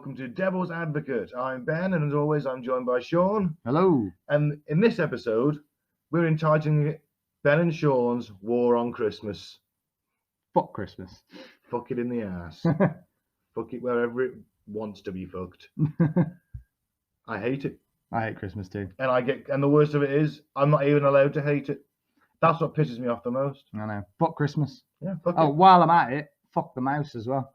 welcome to Devil's Advocate. I'm Ben, and as always, I'm joined by Sean. Hello. And in this episode, we're entitling it Ben and Sean's War on Christmas. Fuck Christmas. Fuck it in the ass. Fuck it wherever it wants to be fucked. I hate it. I hate Christmas too. And the worst of it is, I'm not even allowed to hate it. That's what pisses me off the most. I know. Fuck Christmas. Yeah, fuck Oh, it. while I'm at it, fuck the mouse as well.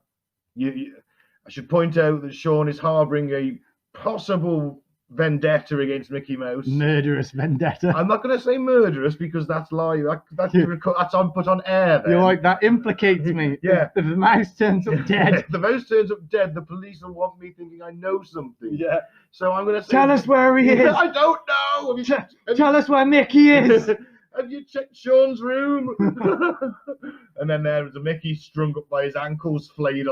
I should point out that Sean is harbouring a possible vendetta against Mickey Mouse. Murderous vendetta. I'm not going to say murderous because that's lie. That's on put on air. Then. You're like, that implicates me. Yeah. If the mouse turns up dead. If the mouse turns up dead, the police will want me thinking I know something. Yeah. So I'm going to say. Tell us where he is. I don't know. Tell us where Mickey is. Have you checked Sean's room? And then there's a Mickey strung up by his ankles, flayed.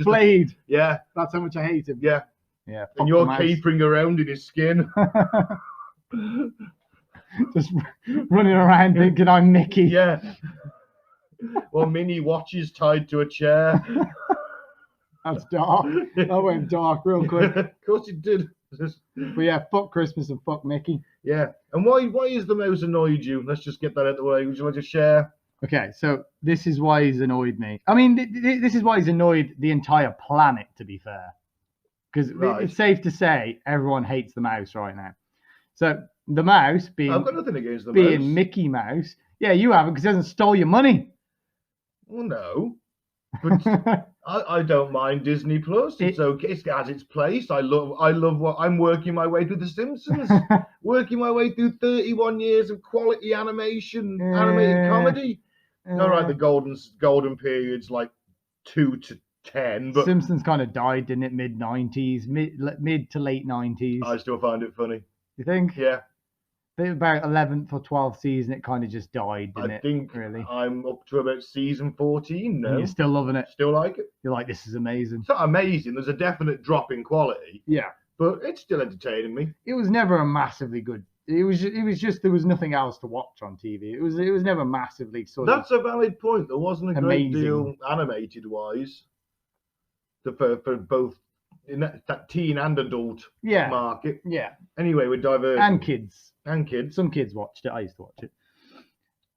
Flayed. Yeah. That's how much I hate him. Yeah. Yeah. And you're capering around in his skin. Just running around thinking I'm Mickey. Yeah. Well, Minnie watches tied to a chair. That's dark. That went dark real quick. Of course it did. But yeah, fuck Christmas and fuck Mickey. Yeah. And why is the mouse annoyed you? Let's just get that out of the way. Would you like to share? Okay, so this is why he's annoyed me. I mean, this is why he's annoyed the entire planet, to be fair. Because it's safe to say everyone hates the mouse right now. So the mouse being... I've got nothing against the being mouse. Mickey Mouse. Yeah, you haven't because he hasn't stole your money. Well, no. But I don't mind Disney Plus. It's okay. It has its place. I love what I'm working my way through The Simpsons. Working my way through 31 years of quality animated comedy. All right, the golden period's like 2 to 10, but Simpsons kind of died, didn't it? Mid-90s, mid to late 90s. I still find it funny. You think? Yeah. About 11th or 12th season, it kind of just died, didn't it? I think really. I'm up to about season 14 now. And you're still loving it. Still like it. You're like, this is amazing. It's not amazing. There's a definite drop in quality. Yeah. But it's still entertaining me. It was never a massively good. It was just there was nothing else to watch on TV. It was never massively sort That's a valid point. There wasn't a great amazing. deal animated wise for both in that teen and adult market. Yeah. Anyway, we're diverging. And kids. Some kids watched it. I used to watch it.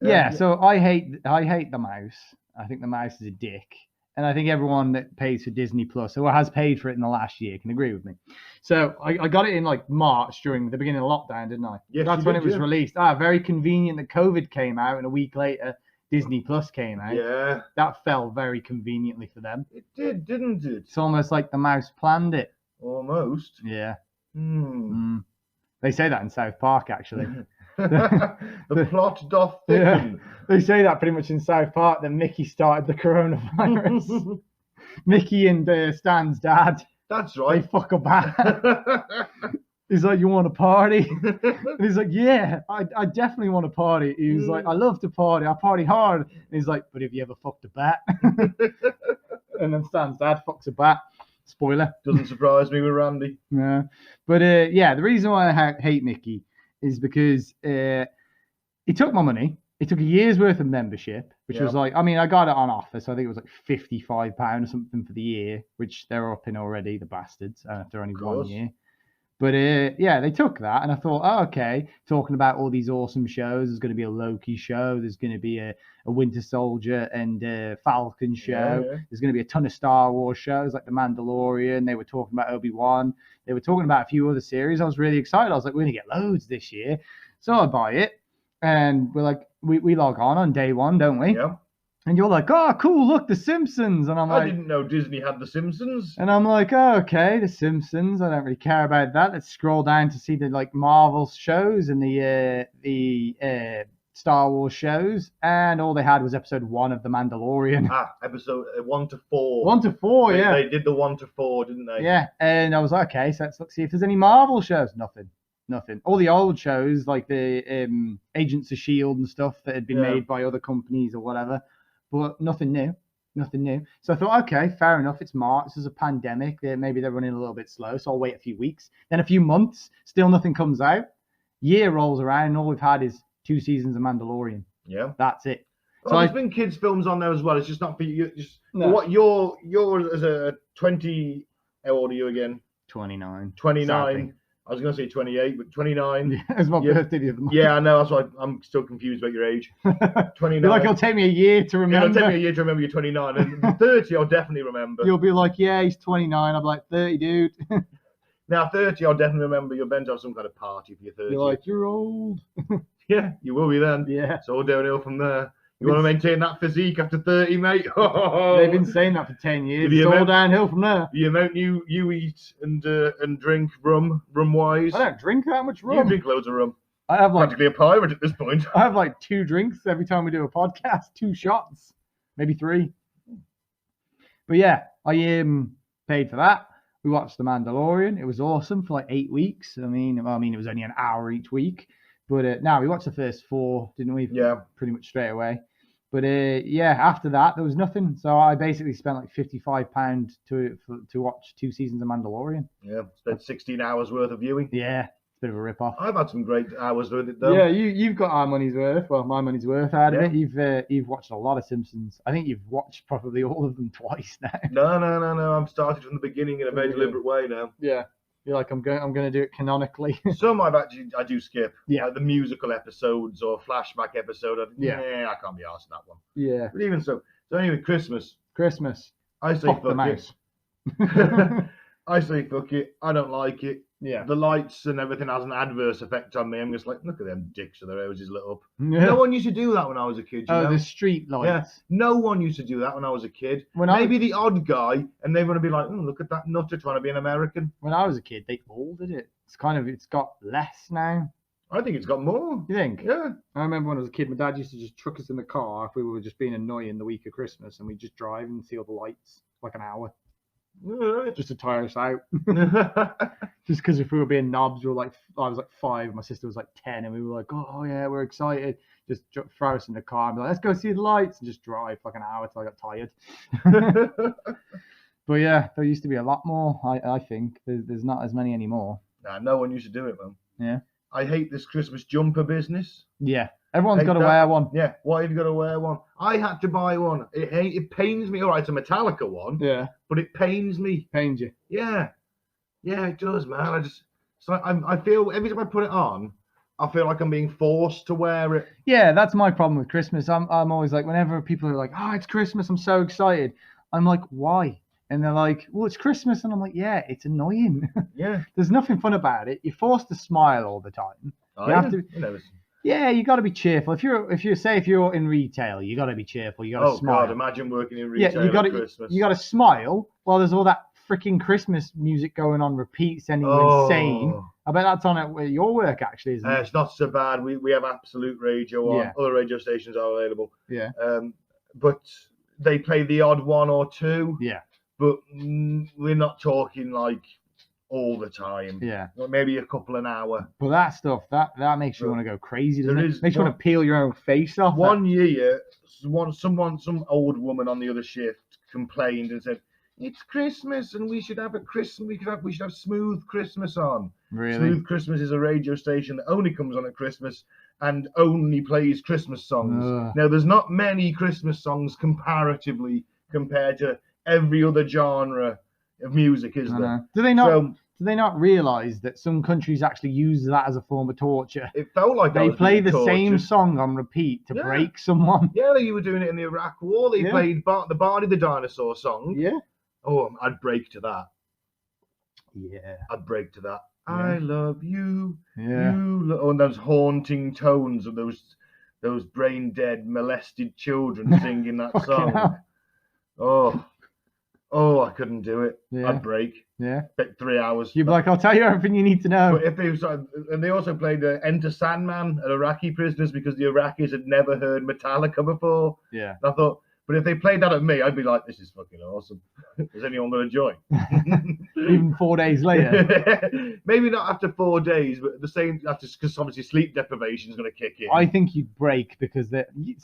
Yeah. So I hate the mouse. I think the mouse is a dick. And I think everyone that pays for Disney Plus or has paid for it in the last year can agree with me. So I got it in like March during the beginning of lockdown, didn't I? Yes, that's when it was released. Very convenient that COVID came out and a week later Disney Plus came out. Yeah. That fell very conveniently for them. It did, didn't it? It's almost like the mouse planned it. Almost. Yeah. They say that in South Park, actually. The plot doth thicken. Yeah. They say that pretty much in South Park that Mickey started the coronavirus. Mickey and Stan's dad. That's right. They fuck about. He's like, you want a party? And he's like, yeah, I definitely want a party. He was like, I love to party. I party hard. And he's like, but have you ever fucked a bat? And then Stan's dad fucks a bat. Spoiler. Doesn't surprise me with Randy. No. But yeah, the reason why I hate Mickey is because he took my money. He took a year's worth of membership, which was like, I mean, I got it on offer, so I think it was like £55 or something for the year, which they're up in already, the bastards, after only 1 year. But yeah, they took that, and I thought, oh, okay, talking about all these awesome shows. There's going to be a Loki show. There's going to be a Winter Soldier and Falcon show. Yeah. There's going to be a ton of Star Wars shows like The Mandalorian. They were talking about Obi-Wan. They were talking about a few other series. I was really excited. I was like, we're going to get loads this year. So I buy it, and we're like, we log on day one, don't we? Yeah. And you're like, oh, cool, look, The Simpsons. And I'm like, I didn't know Disney had The Simpsons. And I'm like, oh, okay, The Simpsons. I don't really care about that. Let's scroll down to see the like Marvel shows and the Star Wars shows. And all they had was episode 1 of The Mandalorian. Episode 1 to 4. 1 to 4, yeah. They did the 1 to 4, didn't they? Yeah. And I was like, okay, so let's see if there's any Marvel shows. Nothing. All the old shows like the Agents of S.H.I.E.L.D. and stuff that had been made by other companies or whatever. But nothing new. So I thought, okay, fair enough. It's March. There's a pandemic. Maybe they're running a little bit slow. So I'll wait a few weeks. Then a few months. Still nothing comes out. Year rolls around and all we've had is 2 seasons of Mandalorian. Yeah. That's it. Well, there's been kids' films on there as well. It's just not for you. No. What you're as a 20 How old are you again? 29. 29. Sadly. I was going to say 28, but 29. Yeah, it's my Yeah. birthday the other month. Yeah, I know. That's why I'm still confused about your age. 29. You're like, it'll take me a year to remember. It'll take me a year to remember you're 29. And 30, I'll definitely remember. You'll be like, yeah, he's 29. I'm like, 30, dude. Now, 30, I'll definitely remember. You're meant to have some kind of party for your 30. You're like, you're old. Yeah, you will be then. Yeah. It's all downhill from there. You want to maintain that physique after 30, mate? They've been saying that for 10 years. The It's all amount- downhill from there. The amount you eat and drink rum-wise. I don't drink that much You rum. drink loads of rum. I have like Practically a pirate at this point. 2 drinks every time we do a podcast, 2 shots, maybe 3. But yeah, I paid for that. We watched The Mandalorian. It was awesome for like 8 weeks. I mean, it was only an hour each week, but now we watched the first 4, didn't we? Yeah. Pretty much straight away. But yeah, after that there was nothing. So I basically spent like £55 to watch 2 seasons of Mandalorian. Yeah, spent 16 hours worth of viewing. Yeah, it's a bit of a rip off. I've had some great hours with it though. Yeah, you've got our money's worth. Well, my money's worth out of Yeah. it. You've watched a lot of Simpsons. I think you've watched probably all of them twice now. No. I've started from the beginning in a very Yeah. deliberate way now. Yeah, you're like I'm going to do it canonically. Some I do skip. Yeah. Like the musical episodes or flashback episode. Yeah. I can't be arsed that one. Yeah, But even so anyway, Christmas. Christmas. I say Fuck the fuck mouse. it. I say fuck it. I don't like it. Yeah. The lights and everything has an adverse effect on me. I'm just like, look at them dicks with their houses lit up. Yeah. No one used to do that when I was a kid. You Oh, know? the street lights. No one used to do that when I was a kid. When Maybe the odd guy, and they want to be like, look at that nutter trying to be an American. When I was a kid, they all did it. It's got less now. I think it's got more. You think? Yeah. I remember when I was a kid, my dad used to just truck us in the car if we were just being annoying the week of Christmas, and we'd just drive and see all the lights for like an hour just to tire us out. Just because if we were being knobs, I was like 5, my sister was like 10, and we were like, oh yeah, we're excited. Just throw us in the car and be like, let's go see the lights, and just drive for like an hour till I got tired. But yeah, there used to be a lot more. I think there's not as many anymore. Nah, no one used to do it, man. Yeah. I hate this Christmas jumper business. Yeah, everyone's Hate got to that. wear one. Yeah, why have you got to wear one? I had to buy one. It pains me. All right, it's a Metallica one, Yeah, but it pains me. pains you. Yeah, it does, man. I feel every time I put it on, I feel like I'm being forced to wear it. Yeah, that's my problem with Christmas. I'm always like, whenever people are like, oh, it's Christmas, I'm so excited. I'm like, why? And they're like, well, it's Christmas. And I'm like, yeah, it's annoying. Yeah, There's nothing fun about it. You're forced to smile all the time. You have to. You know, Yeah, you got to be cheerful. If you're in retail, you got to be cheerful. You got to oh smile. God, imagine working in Yeah, retail you got at to Christmas. you got to smile while there's all that freaking Christmas music going on repeat, sending you insane. I bet that's on at your work actually, isn't it? It's not so bad. We have Absolute Radio on. Yeah. Other radio stations are available. Yeah. But they play the odd one or two. Yeah. But we're not talking like all the time. Yeah. Like maybe a couple an hour. But that stuff that makes you But want to go crazy, doesn't there it? is Makes you want to peel your own face off. One year, some old woman on the other shift complained and said, "It's Christmas and we should have we should have Smooth Christmas on." Really? Smooth Christmas is a radio station that only comes on at Christmas and only plays Christmas songs. Ugh. Now, there's not many Christmas songs comparatively compared to every other genre of music, is I there? know. Do they not? So Do they not realise that some countries actually use that as a form of torture? it felt like I They was play being the same tortured. song on repeat to Yeah. break someone. Yeah, you were doing it in the Iraq War. They Yeah. played the Barney the Dinosaur song. Yeah. Oh, I'd break to that. Yeah. I'd break to that. Yeah. I love you. Yeah. Oh, and those haunting tones of those brain dead, molested children singing that Fucking song. Oh, I couldn't do it. Yeah. I'd break. Yeah. Take 3 hours. You'd be like, I'll tell you everything you need to know. But if they and they also played Enter Sandman at Iraqi prisoners because the Iraqis had never heard Metallica before. Yeah. And I thought, but if they played that at me, I'd be like, this is fucking awesome. Is anyone going to join? Even 4 days later. Maybe not after 4 days, but at the same because obviously sleep deprivation is going to kick in. I think you'd break because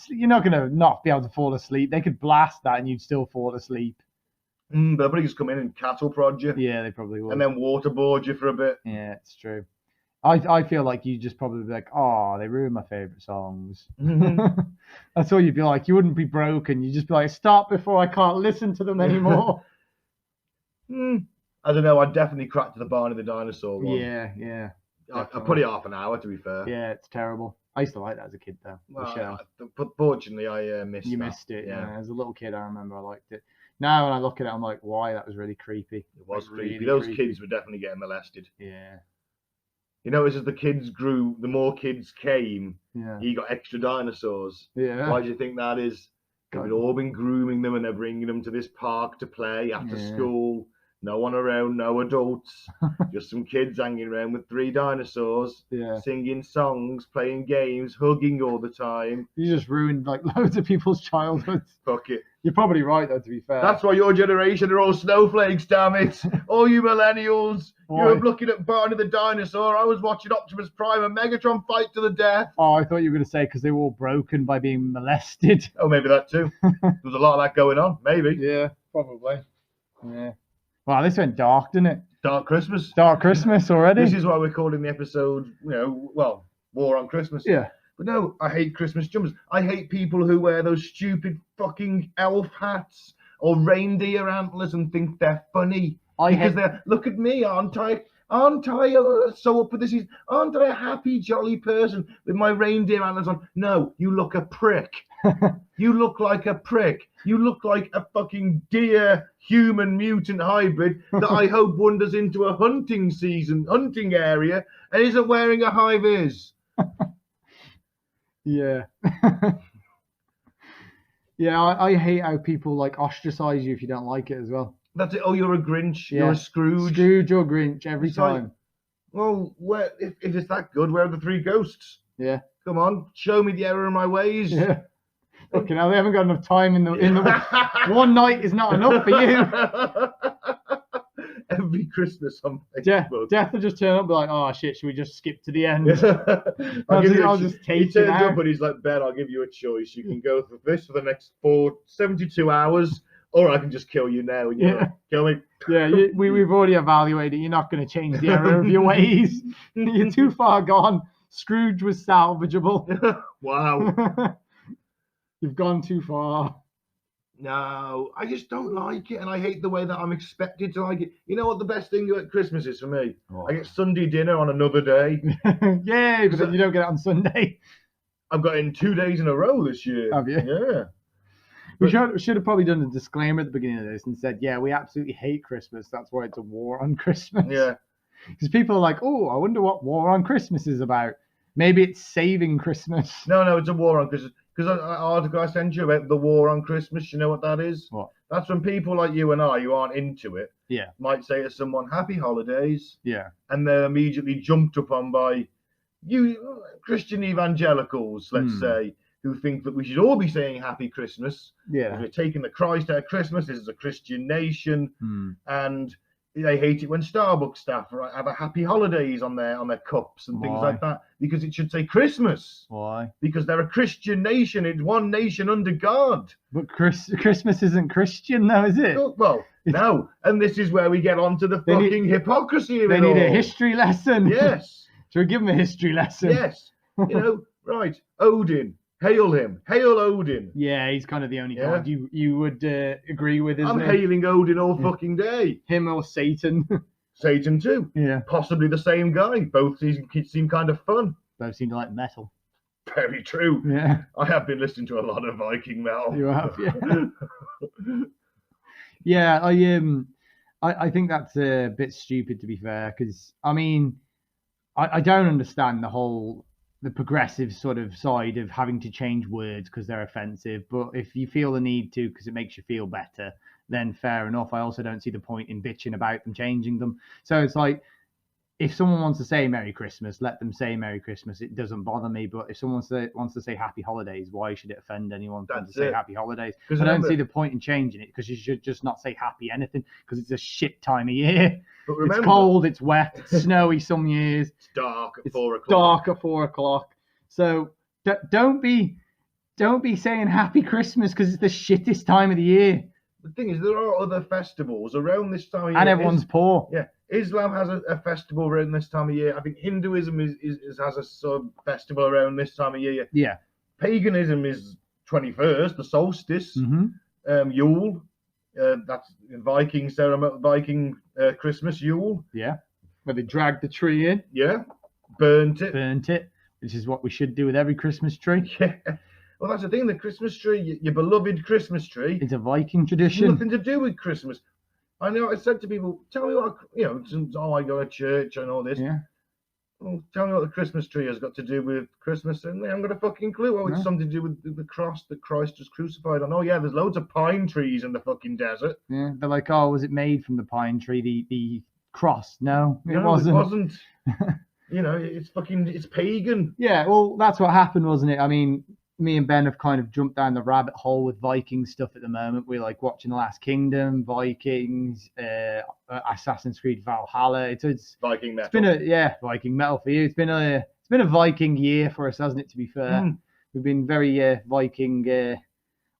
you're not going to not be able to fall asleep. They could blast that and you'd still fall asleep. But everybody just come in and cattle prod you, Yeah, they probably would. and then waterboard you for a bit. Yeah, it's true. I feel like you just probably be like, oh, they ruined my favourite songs. That's all you'd be like. You wouldn't be broken. You'd just be like, stop before I can't listen to them anymore. I I don't know. I definitely cracked the Barney the Dinosaur one. Yeah. I put it half an hour, to be fair. Yeah, it's terrible. I used to like that as a kid, though. The Well, show. but fortunately, I missed. You that. missed it. Yeah. As a little kid, I remember I liked it. Now when I look at it, I'm like, why? That was really creepy. It was Like, creepy. really Those creepy. kids were definitely getting molested. Yeah. You know, as the kids grew, the more kids came, Yeah. he got extra dinosaurs. Yeah. Why do you think that is? They've all been grooming them and they're bringing them to this park to play after school. No one around, no adults, just some kids hanging around with 3 dinosaurs, singing songs, playing games, hugging all the time. You just ruined like loads of people's childhoods. Fuck it. You're probably right, though, to be fair. That's why your generation are all snowflakes, damn it. All you millennials. Why? You were looking at Barney the Dinosaur. I was watching Optimus Prime and Megatron fight to the death. Oh, I thought you were going to say because they were all broken by being molested. Oh, maybe that too. There was a lot of that going on. Maybe. Yeah, probably. Yeah. Wow, this went dark, didn't it? Dark Christmas. Dark Christmas already. This is why we're calling the episode, War on Christmas. Yeah. But no, I hate Christmas jumpers. I hate people who wear those stupid fucking elf hats or reindeer antlers and think they're funny. Look at me, aren't I? Aren't I so up for this? Aren't I a happy, jolly person with my reindeer antlers on? No, you look a prick. You look like a prick. You look like a fucking deer human mutant hybrid that I hope wanders into a hunting area and isn't wearing a high vis. Yeah. Yeah, I hate how people like ostracize you if you don't like it as well. That's it. Oh, you're a Grinch. Yeah. You're a Scrooge. Scrooge or Grinch every it's time. Like, well, if it's that good, where are the 3 ghosts? Yeah. Come on, show me the error of my ways. Yeah. Fucking hell, they haven't got enough time in the one night is not enough for you. Every Christmas on Facebook. Death will just turn up and be like, oh shit, should we just skip to the end? I'll just take he turns up and he's like, Ben, I'll give you a choice. You can go for this for the next 72 hours, or I can just kill you now. And you're like, kill me. Yeah, we've already evaluated. You're not going to change the error of your ways. You're too far gone. Scrooge was salvageable. Wow. You've gone too far. No, I just don't like it, and I hate the way that I'm expected to like it. You know what the best thing about Christmas is for me? I get Sunday dinner on another day. Yay, but then you don't get it on Sunday. I've got it in 2 days in a row this year. Have you? Yeah. We should have probably done a disclaimer at the beginning of this and said, yeah, we absolutely hate Christmas. That's why it's a war on Christmas. Yeah. Because people are like, oh, I wonder what war on Christmas is about. Maybe it's saving Christmas. No, it's a war on Christmas. Because an article I sent you about the war on Christmas, you know what that is? What? That's when people like you and I, who aren't into it, might say to someone, happy holidays. Yeah. And they're immediately jumped upon by you Christian evangelicals, let's say, who think that we should all be saying happy Christmas. Yeah. We're taking the Christ out of Christmas. This is a Christian nation. And they hate it when Starbucks staff have a happy holidays on their cups and things like that, because it should say Christmas. Why? Because they're a Christian nation. It's one nation under God. But Christmas isn't Christian, though, is it? Well, no. And this is where we get onto the fucking hypocrisy of it all. They need a history lesson. Yes. Should we give them a history lesson? Yes. Right. Odin. Hail him. Hail Odin. Yeah, he's kind of the only god you would agree with, isn't I'm hailing Odin all fucking day. Him or Satan. Satan too. Yeah. Possibly the same guy. Both seem kind of fun. Both seem to like metal. Very true. Yeah. I have been listening to a lot of Viking metal. You have, yeah. Yeah, I think that's a bit stupid, to be fair, because, I mean, I don't understand the progressive sort of side of having to change words because they're offensive. But if you feel the need to because it makes you feel better, then fair enough. I also don't see the point in bitching about them changing them. So it's like, if someone wants to say Merry Christmas, let them say Merry Christmas. It doesn't bother me. But if someone wants to say Happy Holidays, why should it offend anyone to say Happy Holidays? I don't see the point in changing it, because you should just not say happy anything, because it's a shit time of year. But remember, it's cold, it's wet, it's snowy some years. It's dark at 4 o'clock. Dark at 4 o'clock. So don't be saying Happy Christmas because it's the shittest time of the year. The thing is, there are other festivals around this time of year. And everyone's poor. Yeah. Islam has a festival around this time of year. I think Hinduism has a sort of festival around this time of year. Yeah. Paganism is 21st, the solstice. Mm-hmm. Yule That's Viking ceremony, Viking Christmas Yule. Yeah. Where they dragged the tree in, Yeah, burnt it. which is what we should do with every Christmas tree. Yeah. Well, that's the thing. The Christmas tree, your beloved Christmas tree, It's a Viking has tradition. nothing to do with Christmas. I know. I said to people, "Tell me what Oh, I go to church and all this. Yeah. Well, tell me what the Christmas tree has got to do with Christmas." And they haven't got a fucking clue. Oh, it's No. something to do with the cross that Christ was crucified on. Oh yeah, there's loads of pine trees in the fucking desert. Yeah. They're like, oh, was it made from the pine tree? The cross? No, it No, wasn't. It wasn't. It's pagan. Yeah, well, that's what happened, wasn't it? I mean, me and Ben have kind of jumped down the rabbit hole with Viking stuff at the moment. We're like watching The Last Kingdom, Vikings, Assassin's Creed Valhalla. It's Viking metal. been a Viking metal for you. It's been a Viking year for us, hasn't it? To be fair, we've been very Viking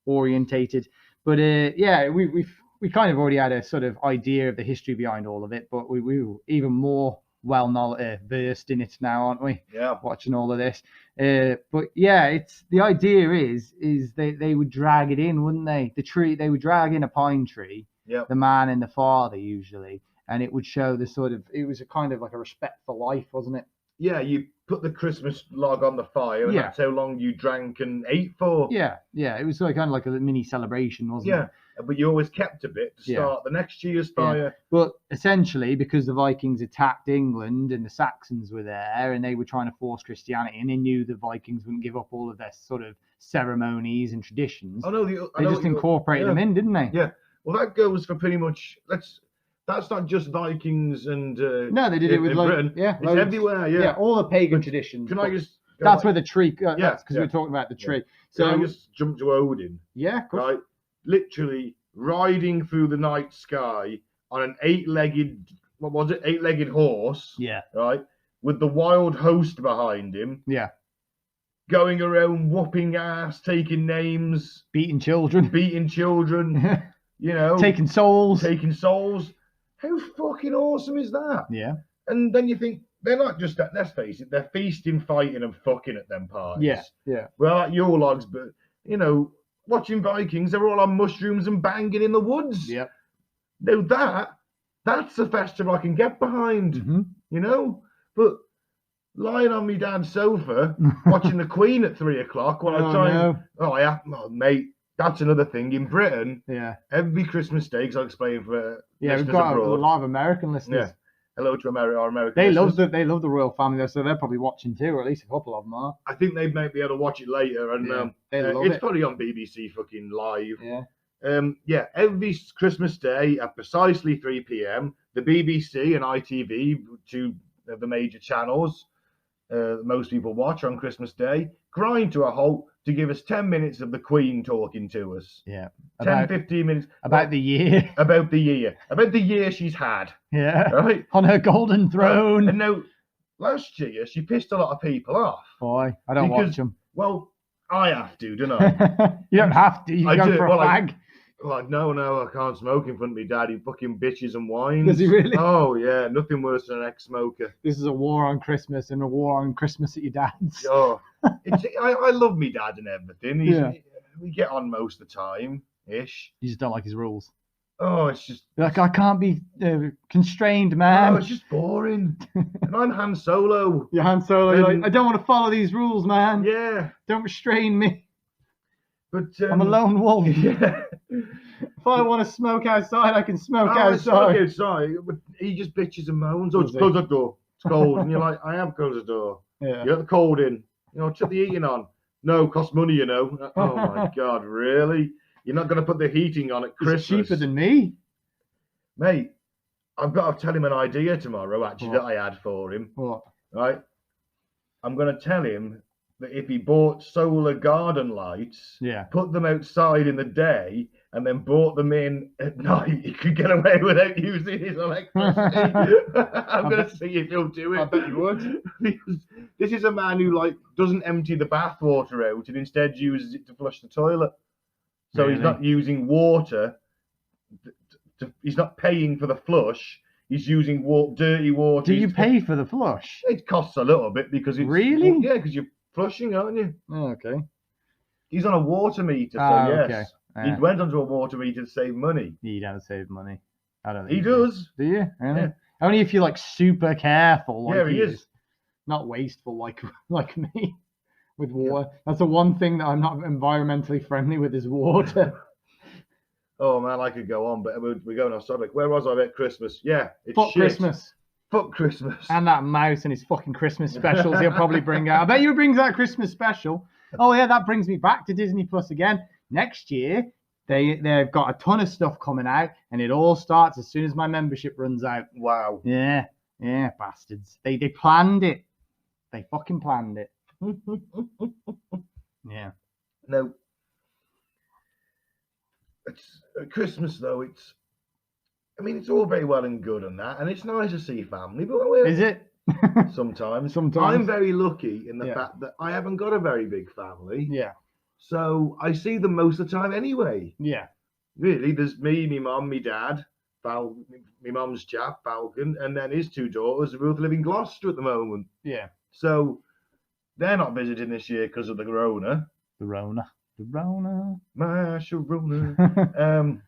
orientated. But we kind of already had a sort of idea of the history behind all of it. But we were even more versed in it now, aren't we? Yeah. Watching all of this. But yeah, it's the idea is they would drag it in, wouldn't they? The tree, they would drag in a pine tree, Yeah. the man and the father usually, and it would show the sort of, it was a kind of like a respect for life, wasn't it? Yeah, you put the Christmas log on the fire, and Yeah. that's how long you drank and ate for. Yeah, it was like kind of like a mini celebration, wasn't it? Yeah, but you always kept a bit to Yeah. start the next year's fire. But essentially, because the Vikings attacked England and the Saxons were there and they were trying to force Christianity, and they knew the Vikings wouldn't give up all of their sort of ceremonies and traditions, I know. they just incorporated them in, didn't they? Yeah. Well, that goes for pretty much. That's not just Vikings and. No, they did it with in like, Britain. yeah, It's loads. everywhere. Yeah. Yeah, all the pagan traditions. Can I just? That's where the tree. That's because yeah. we were talking about the tree. Can I So just jump to Odin? yeah, of course. Right. Literally riding through the night sky on an eight-legged horse. Yeah, Right, with the wild host behind him, yeah, going around whooping ass, taking names, beating children, beating children, taking souls. taking souls. How fucking awesome is that? Yeah, And then you think they're not just that. Let's face it, they're feasting, fighting, and fucking at them parties. yeah. Well, like your logs, but watching Vikings, they're all on mushrooms and banging in the woods. Yep. Now that's a festival I can get behind. Mm-hmm. But lying on my dad's sofa watching the Queen at 3 o'clock while I try and mate, that's another thing in Britain. Yeah, Every Christmas Day, because I'll explain for we've listeners got a abroad. lot of American listeners. Yeah. Hello to our American They listeners. love the royal family, though, so they're probably watching too, or at least a couple of them are. I think they might be able to watch it later, and Yeah, they love it's it. probably on BBC fucking live. Yeah, Every Christmas Day at precisely 3 p.m., the BBC and ITV, two of the major channels most people watch on Christmas Day, grind to a halt to give us 10 minutes of the Queen talking to us. yeah. 15 minutes. About the year. About the year she's had, Yeah. right? On her golden throne. And now, last year, she pissed a lot of people off. Boy, I don't watch them. Well, I have to, don't I? You don't have to. You I go do. for a Well, fag. Like, no, I can't smoke in front of me dad. He fucking bitches and whines. Does he really? Oh, yeah, nothing worse than an ex-smoker. This is a war on Christmas and a war on Christmas at your dad's. Oh, I love me dad and everything. Yeah. We get on most of the time-ish. You just don't like his rules. Oh, it's just... You're like, I can't be constrained, Oh, man. it's just boring. And I'm Han Solo. You're Han Solo. You're And- like, I don't want to follow these rules, man. Yeah, Don't restrain me. but... I'm a lone wolf. Yeah. If I want to smoke outside, I can smoke Oh, it's not outside. outside. But he just bitches and moans. Oh, Does just he? close the door. It's cold. And you're like, I have closed the door. Yeah. You got the cold in. Chuck the heating on. No, costs money, Oh my God, really? You're not going to put the heating on at Christmas? It's cheaper than me. Mate, I've got to tell him an idea tomorrow, actually, What? that I had for him, What? right? I'm going to tell him that if he bought solar garden lights, Yeah. put them outside in the day, and then brought them in at night, he could get away without using his electricity. I'm going to see if he'll do it. I bet you would. Because this is a man who doesn't empty the bathwater out and instead uses it to flush the toilet. So he's Really? not using water. He's not paying for the flush. He's using dirty water. Do you pay for the flush? It costs a little bit because it's Really? Yeah, because you're flushing, aren't you? Oh, okay. He's on a water meter, so Ah, yes. okay. He went onto a water meter to save money. You don't save money. I don't think He you do. does. Do you? Really? Yeah. Only if you're like super careful. Like Yeah, he is. Not wasteful like me with water. That's the one thing that I'm not environmentally friendly with is water. Oh man, I could go on, but we're going off topic. Where was I at Christmas? Yeah, it's Fuck shit. Christmas. Fuck Christmas. And that mouse and his fucking Christmas specials he'll probably bring out. I bet you brings out Christmas special. Oh yeah, that brings me back to Disney Plus again. Next year, they've got a ton of stuff coming out, and it all starts as soon as my membership runs out. Wow. Yeah, bastards. They planned it. They fucking planned it. Yeah. No. It's at Christmas though. It's all very well and good and that, and it's nice to see family. But Is it? Sometimes. Sometimes. I'm very lucky in the fact that I haven't got a very big family. Yeah. So I see them most of the time anyway. Yeah. Really, there's me, my mum, my dad, my mum's chap, Falcon, and then his two daughters who both live in Gloucester at the moment. Yeah. So they're not visiting this year because of the Corona. The Rona. My Sharona.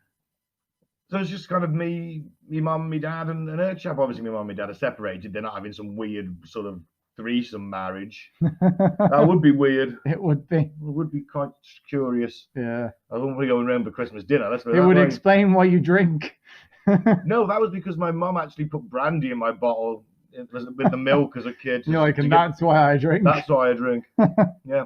So it's just kind of me, my mum, my dad, and her chap. Obviously, my mum and my dad are separated. They're not having some weird sort of threesome marriage. That would be weird. It would be. It would be quite curious. Yeah. I wouldn't be going around for Christmas dinner. That's It would explain why you drink. No, that was because my mum actually put brandy in my bottle with the milk as a kid. That's why I drink. That's why I drink. Yeah.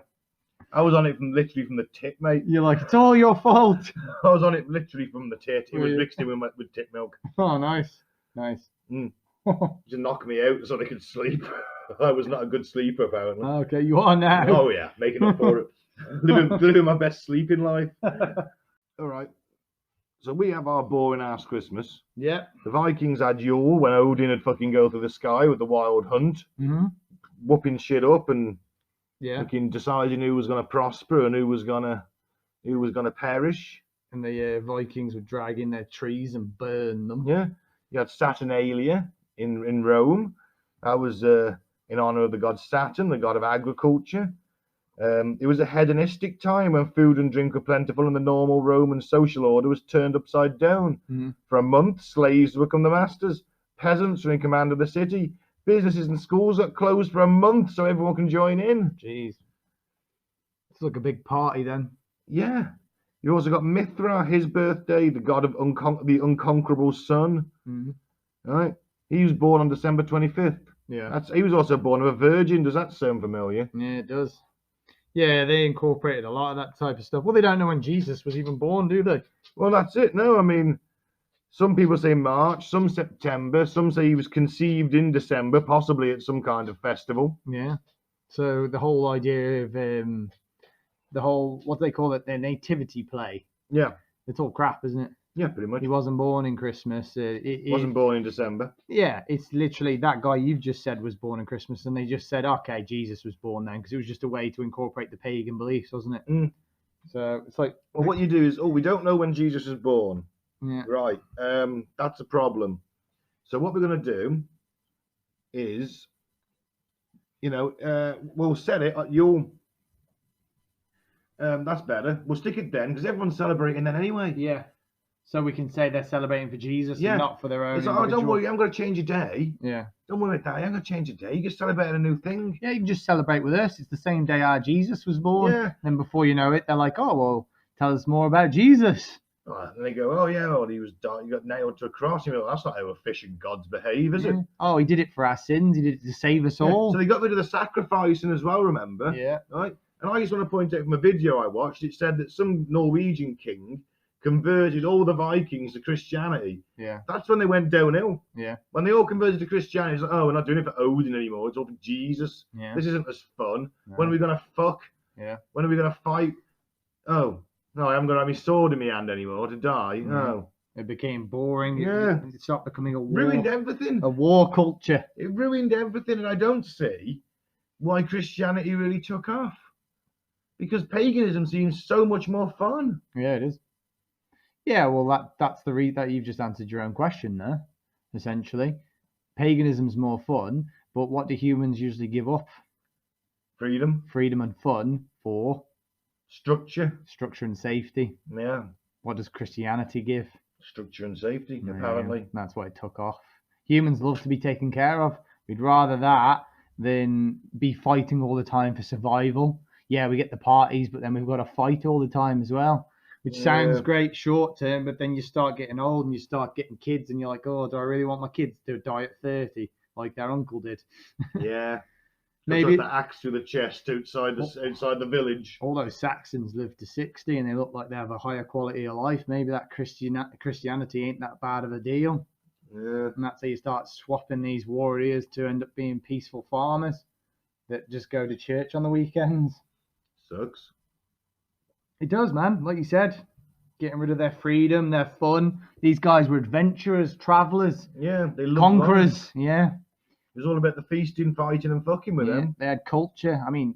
I was on it literally from the tip, mate. You're like, it's all your fault. I was on it literally from the tit. It was mixed in with tit milk. Oh, nice. To knock me out so they could sleep. I was not a good sleeper, apparently. Okay, you are now. Oh, yeah, making up for it. living my best sleeping life. All right. So we have our boring ass Christmas. Yeah. The Vikings had Yule when Odin had fucking go through the sky with the wild hunt, whooping shit up and fucking deciding who was going to prosper and who was going to perish. And the Vikings would drag in their trees and burn them. Yeah. You had Saturnalia in Rome. That was in honor of the god Saturn, the god of agriculture. It was a hedonistic time when food and drink were plentiful and the normal Roman social order was turned upside down. For a month, slaves would become the masters. Peasants were in command of the city. Businesses and schools got closed for a month so everyone can join in. Jeez. It's like a big party then. Yeah. You also got Mithra, his birthday, the god of the unconquerable sun. Right? He was born on December 25th. Yeah. He was also born of a virgin. Does that sound familiar? Yeah, it does. Yeah, they incorporated a lot of that type of stuff. Well, they don't know when Jesus was even born, do they? Well, that's it. No, I mean, some people say March, some September, some say he was conceived in December, possibly at some kind of festival. Yeah. So the whole idea of what they call it, their nativity play. Yeah. It's all crap, isn't it? Yeah, pretty much. He wasn't born in Christmas. Wasn't born in December. Yeah, it's literally that guy you've just said was born in Christmas, and they just said, okay, Jesus was born then, because it was just a way to incorporate the pagan beliefs, wasn't it? So it's like, well, what you do is, we don't know when Jesus was born. Yeah. Right. That's a problem. So what we're going to do is, we'll set it. That's better. We'll stick it then, because everyone's celebrating then anyway. Yeah. So we can say they're celebrating for Jesus and not for their own. It's like, don't worry, I'm going to change your day. Yeah. Don't worry about that. I'm going to change your day. You can celebrate a new thing. Yeah, you can just celebrate with us. It's the same day our Jesus was born. Yeah. And before you know it, they're like, oh, well, tell us more about Jesus. And they go, oh, yeah, well, he got nailed to a cross. You know, that's not how efficient gods behave, is it? Oh, he did it for our sins. He did it to save us all. So they got rid of the sacrificing as well, remember? Yeah. Right? And I just want to point out from a video I watched, it said that some Norwegian king converted all the Vikings to Christianity. Yeah. That's when they went downhill. Yeah. When they all converted to Christianity, it's like, oh, we're not doing it for Odin anymore. It's all for Jesus. Yeah. This isn't as fun. No. When are we going to fuck? Yeah. When are we going to fight? Oh, no, I haven't got to have my sword in my hand anymore to die. No. It became boring. Yeah. It stopped becoming a war. Ruined everything. A war culture. It ruined everything, and I don't see why Christianity really took off. Because paganism seems so much more fun. Yeah, it is. Yeah, well, that's the that you've just answered your own question there, essentially. Paganism's more fun, but what do humans usually give up? Freedom. Freedom and fun for? Structure. Structure and safety. Yeah. What does Christianity give? Structure and safety, Yeah, apparently. that's why it took off. Humans love to be taken care of. We'd rather that than be fighting all the time for survival. Yeah, we get the parties, but then we've got to fight all the time as well, which sounds Yeah. great short term, but then you start getting old and you start getting kids and you're like, oh, do I really want my kids to die at 30 like their uncle did? Yeah. Maybe the axe to the chest outside the village. all those Saxons live to 60 and they look like they have a higher quality of life. Maybe that Christianity ain't that bad of a deal. Yeah. And that's how you start swapping these warriors to end up being peaceful farmers that just go to church on the weekends. Sucks. It does, man. Like you said, getting rid of their freedom, their fun. These guys were adventurers, travelers, Yeah, they loved conquerors. life. Yeah. It was all about the feasting, fighting, and fucking with them. They had culture. I mean,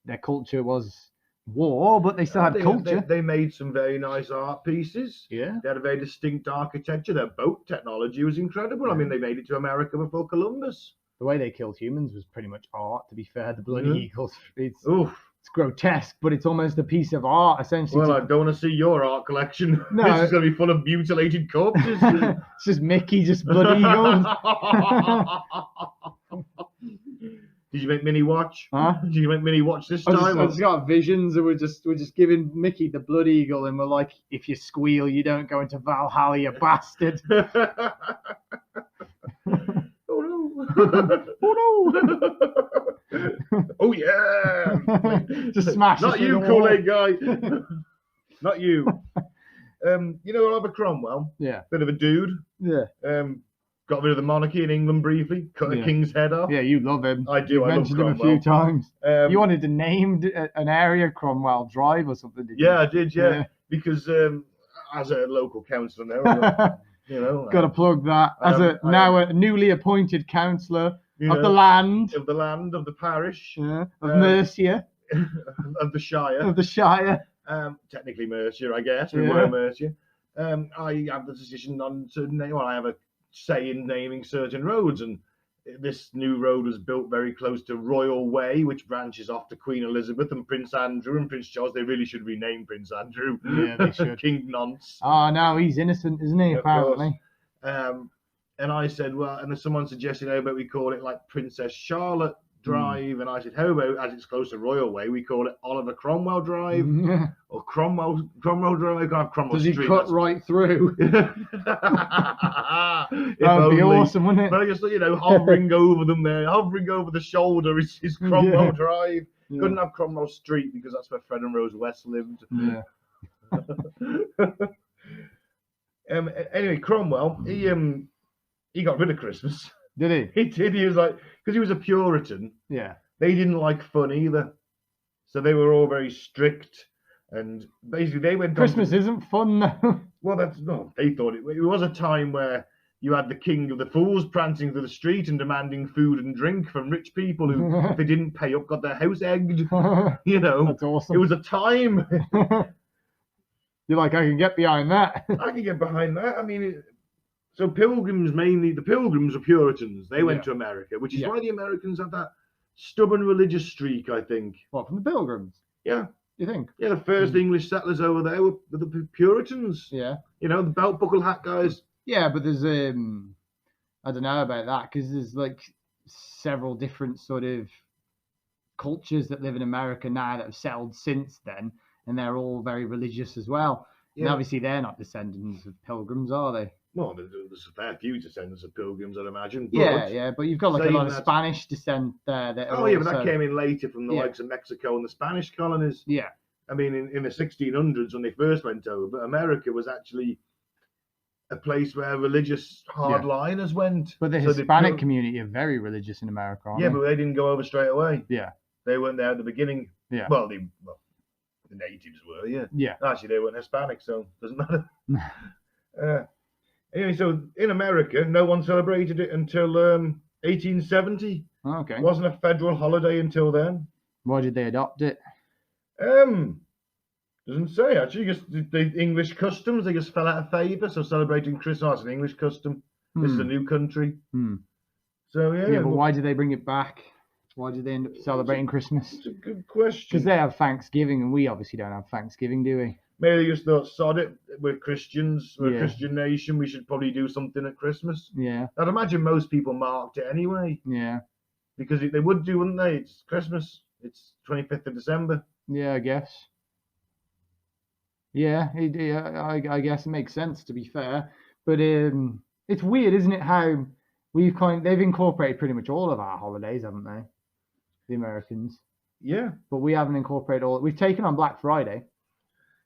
their culture was war, but they still had culture. They made some very nice art pieces. Yeah. They had a very distinct architecture. Their boat technology was incredible. I mean, they made it to America before Columbus. The way they killed humans was pretty much art, to be fair. The bloody eagles. It's grotesque, but it's almost a piece of art, essentially. Well, I don't want to see your art collection. No. This is going to be full of mutilated corpses. It's just Mickey, just bloody eagles. Did you make Minnie watch? Huh? Did you make Minnie watch this time? I just got visions, and we're just giving Mickey the blood eagle, and we're like, if you squeal, you don't go into Valhalla, you bastard. Oh no! Oh no! Oh yeah! Just smash. Not you, Kool-Aid guy. Not you. You know Oliver Cromwell? Yeah. Bit of a dude. Yeah. Got rid of the monarchy in England briefly. Cut a king's head off. Yeah, you love him. I do. You I mentioned love him a Cromwell. few times. You Um, wanted to name an area Cromwell Drive or something, did you? yeah, I did. Yeah, Yeah. because as a local councillor now, you know, Got to plug that as a newly appointed councillor of the land, of the land, of the parish, of Mercia, of the shire, of the Shire. Technically Mercia, I guess. We Yeah. were Mercia. I have the decision on to name. Well, I have a say in naming certain roads, and this new road was built very close to Royal Way, which branches off to Queen Elizabeth and Prince Andrew and Prince Charles. They really should rename Prince Andrew. Yeah, they should. King Nonce. Oh, no, he's innocent, isn't he? Of Apparently. And I said, well, and there's someone suggested, how about we call it like Princess Charlotte Drive? And I said, how about, as it's close to Royal Way, we call it Oliver Cromwell Drive or Cromwell Drive? I can't have Cromwell Does he Street. cut right through? That That would be awesome, wouldn't it? But I just, hovering over them there, hovering over the shoulder is Cromwell Yeah. Drive. Yeah. Couldn't have Cromwell Street because that's where Fred and Rose West lived. Yeah. Anyway, Cromwell, he got rid of Christmas. Did He did. He was like, because he was a Puritan, he? Yeah. they didn't like fun either. So they were all very strict. And basically, they went Christmas on. isn't fun, though. Well, they thought it was a time where you had the king of the fools prancing through the street and demanding food and drink from rich people who, if they didn't pay up, got their house egged. You know, That's awesome. it was a time. You're like, I can get behind that. I can get behind that. I mean, so pilgrims mainly, the pilgrims are Puritans. They went to America, which is why the Americans have that stubborn religious streak, I think. What, from the Pilgrims? Yeah. You think? Yeah, the first English settlers over there were the Puritans. Yeah. You know, the belt buckle hat guys. Yeah, but there's I don't know about that because there's like several different sort of cultures that live in America now that have settled since then, and they're all very religious as well. Yeah. And obviously they're not descendants of pilgrims, are they? Well, there's a fair few descendants of pilgrims, I'd imagine. But Yeah, but you've got like a saying lot of that- Spanish descent there. That Oh, are yeah, but that also- came in later from the Yeah. likes of Mexico and the Spanish colonies. Yeah, I mean, in the 1600s when they first went over, America was actually a place where religious hardliners went. but the So Hispanic community are very religious in America, aren't Yeah, they? but they didn't go over straight away. Yeah. They weren't there at the beginning. Yeah. Well, the natives were, yeah. Yeah. Actually, they weren't Hispanic, so it doesn't matter. Anyway, so in America, no one celebrated it until 1870. Okay. It wasn't a federal holiday until then. Why did they adopt it? Doesn't say actually. Just the English customs, they just fell out of favour. So celebrating Christmas is an English custom. This is a new country. Hmm. So yeah. Yeah, but why did they bring it back? Why did they end up celebrating Christmas? It's a good question. Because they have Thanksgiving, and we obviously don't have Thanksgiving, do we? Maybe they just thought, sod it, we're Christians, we're Yeah. a Christian nation, we should probably do something at Christmas. Yeah, I'd imagine most people marked it anyway, yeah, because they would do, wouldn't they? It's Christmas. It's 25th of December. yeah. I guess. Yeah, I guess it makes sense, to be fair. But it's weird, isn't it? How they've incorporated pretty much all of our holidays, haven't they? The Americans. Yeah, But we haven't incorporated all. We've taken on Black Friday.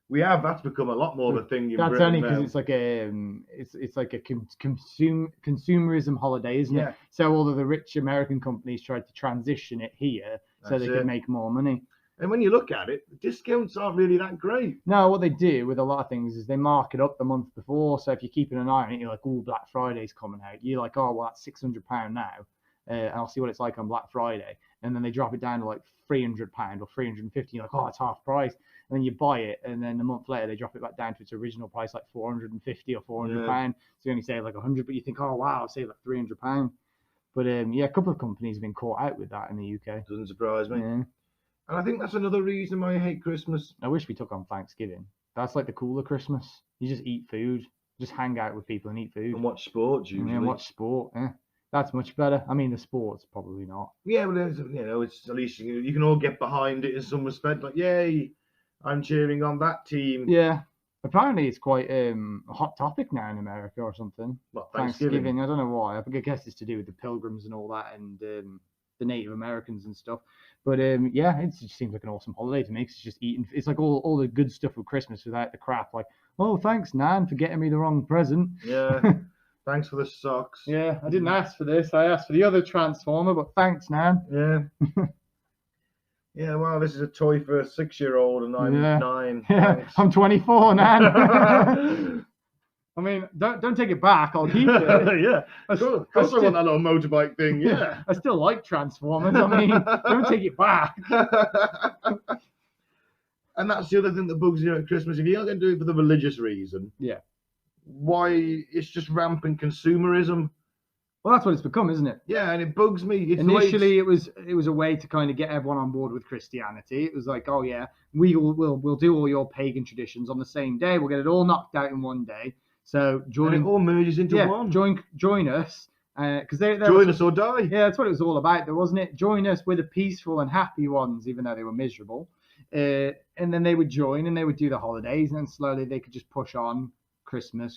we have. That's become a lot more of a thing in That's Britain only because now. it's like it's like a consumerism holiday, isn't Yeah. it? So all of the rich American companies tried to transition it here so That's they it. could make more money. And when you look at it, the discounts aren't really that great. No, what they do with a lot of things is they mark it up the month before. So if you're keeping an eye on it, you're like, oh, Black Friday's coming out. You're like, oh, well, that's £600 now. And I'll see what it's like on Black Friday. And then they drop it down to like £300 or £350. You're like, oh, it's half price. And then you buy it. And then a month later, they drop it back down to its original price, like £450 or £400. Yeah. So you only save like 100, but you think, oh, wow, I'll save like £300. But yeah, a couple of companies have been caught out with that in the UK. Doesn't surprise me. Yeah. And I think that's another reason why I hate Christmas. I wish we took on Thanksgiving. That's like the cooler Christmas. You just eat food, just hang out with people and eat food. And watch sports usually. And watch sport. Yeah. That's much better. I mean, the sports probably not. Yeah, well, it's at least you can all get behind it in some respect. Like, yay, I'm cheering on that team. Yeah. Apparently, it's quite a hot topic now in America or something. Well, Thanksgiving. I don't know why. I guess it's to do with the Pilgrims and all that, and the Native Americans and stuff. But yeah, it just seems like an awesome holiday to me. 'Cause it's just eating. It's like all the good stuff of Christmas without the crap. Like, oh, thanks, Nan, for getting me the wrong present. Yeah. Thanks for the socks. Yeah, I didn't ask for this. I asked for the other Transformer, but thanks, Nan. Yeah. Yeah, well, this is a toy for a 6-year-old and I'm Yeah. 9. Yeah, Thanks. I'm 24, Nan. I mean, don't take it back. I'll keep it. Yeah. I Of course I still- want that little motorbike thing, yeah. I still like Transformers. I mean, don't take it back. And that's the other thing that bugs you at Christmas. If you're not going to do it for the religious reason, Yeah. why it's just rampant consumerism. Well, that's what it's become, isn't it? Yeah, and it bugs me. It's the way Initially, it was a way to kind of get everyone on board with Christianity. It was like, oh yeah, we'll do all your pagan traditions on the same day. We'll get it all knocked out in one day. So and join, it all merges into yeah, one. join us, because they're Join us or die. Yeah, that's what it was all about, though, wasn't it? Join us, we're the peaceful and happy ones, even though they were miserable. And then they would join and they would do the holidays, and then slowly they could just push on Christmas,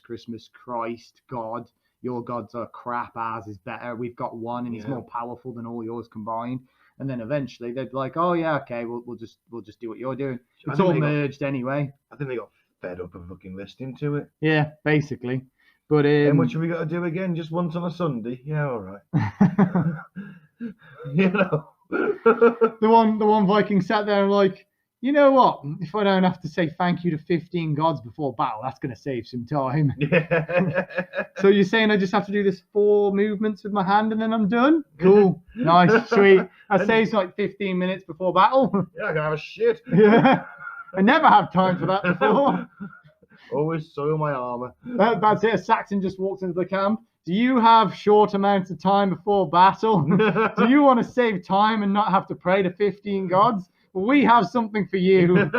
Christ, God. Your gods are crap, ours is better. We've got one and he's Yeah. more powerful than all yours combined. And then eventually they'd be like, oh yeah, okay, we'll just do what you're doing. I It's think all they got- merged anyway. I think they got fed up of fucking listening to it. Yeah, basically. But And what have we got to do again? Just once on a Sunday? Yeah, all right. You know. the one Viking sat there and like, you know what? If I don't have to say thank you to 15 gods before battle, that's going to save some time. Yeah. So you're saying I just have to do this 4 movements with my hand and then I'm done? Cool. Nice. Sweet. That saves like 15 minutes before battle. Yeah, I can have a shit. Yeah. I never had time for that before. Always soil my armor. That's it. Saxon just walks into the camp. Do you have short amounts of time before battle? Do you want to save time and not have to pray to 15 gods? Well, we have something for you.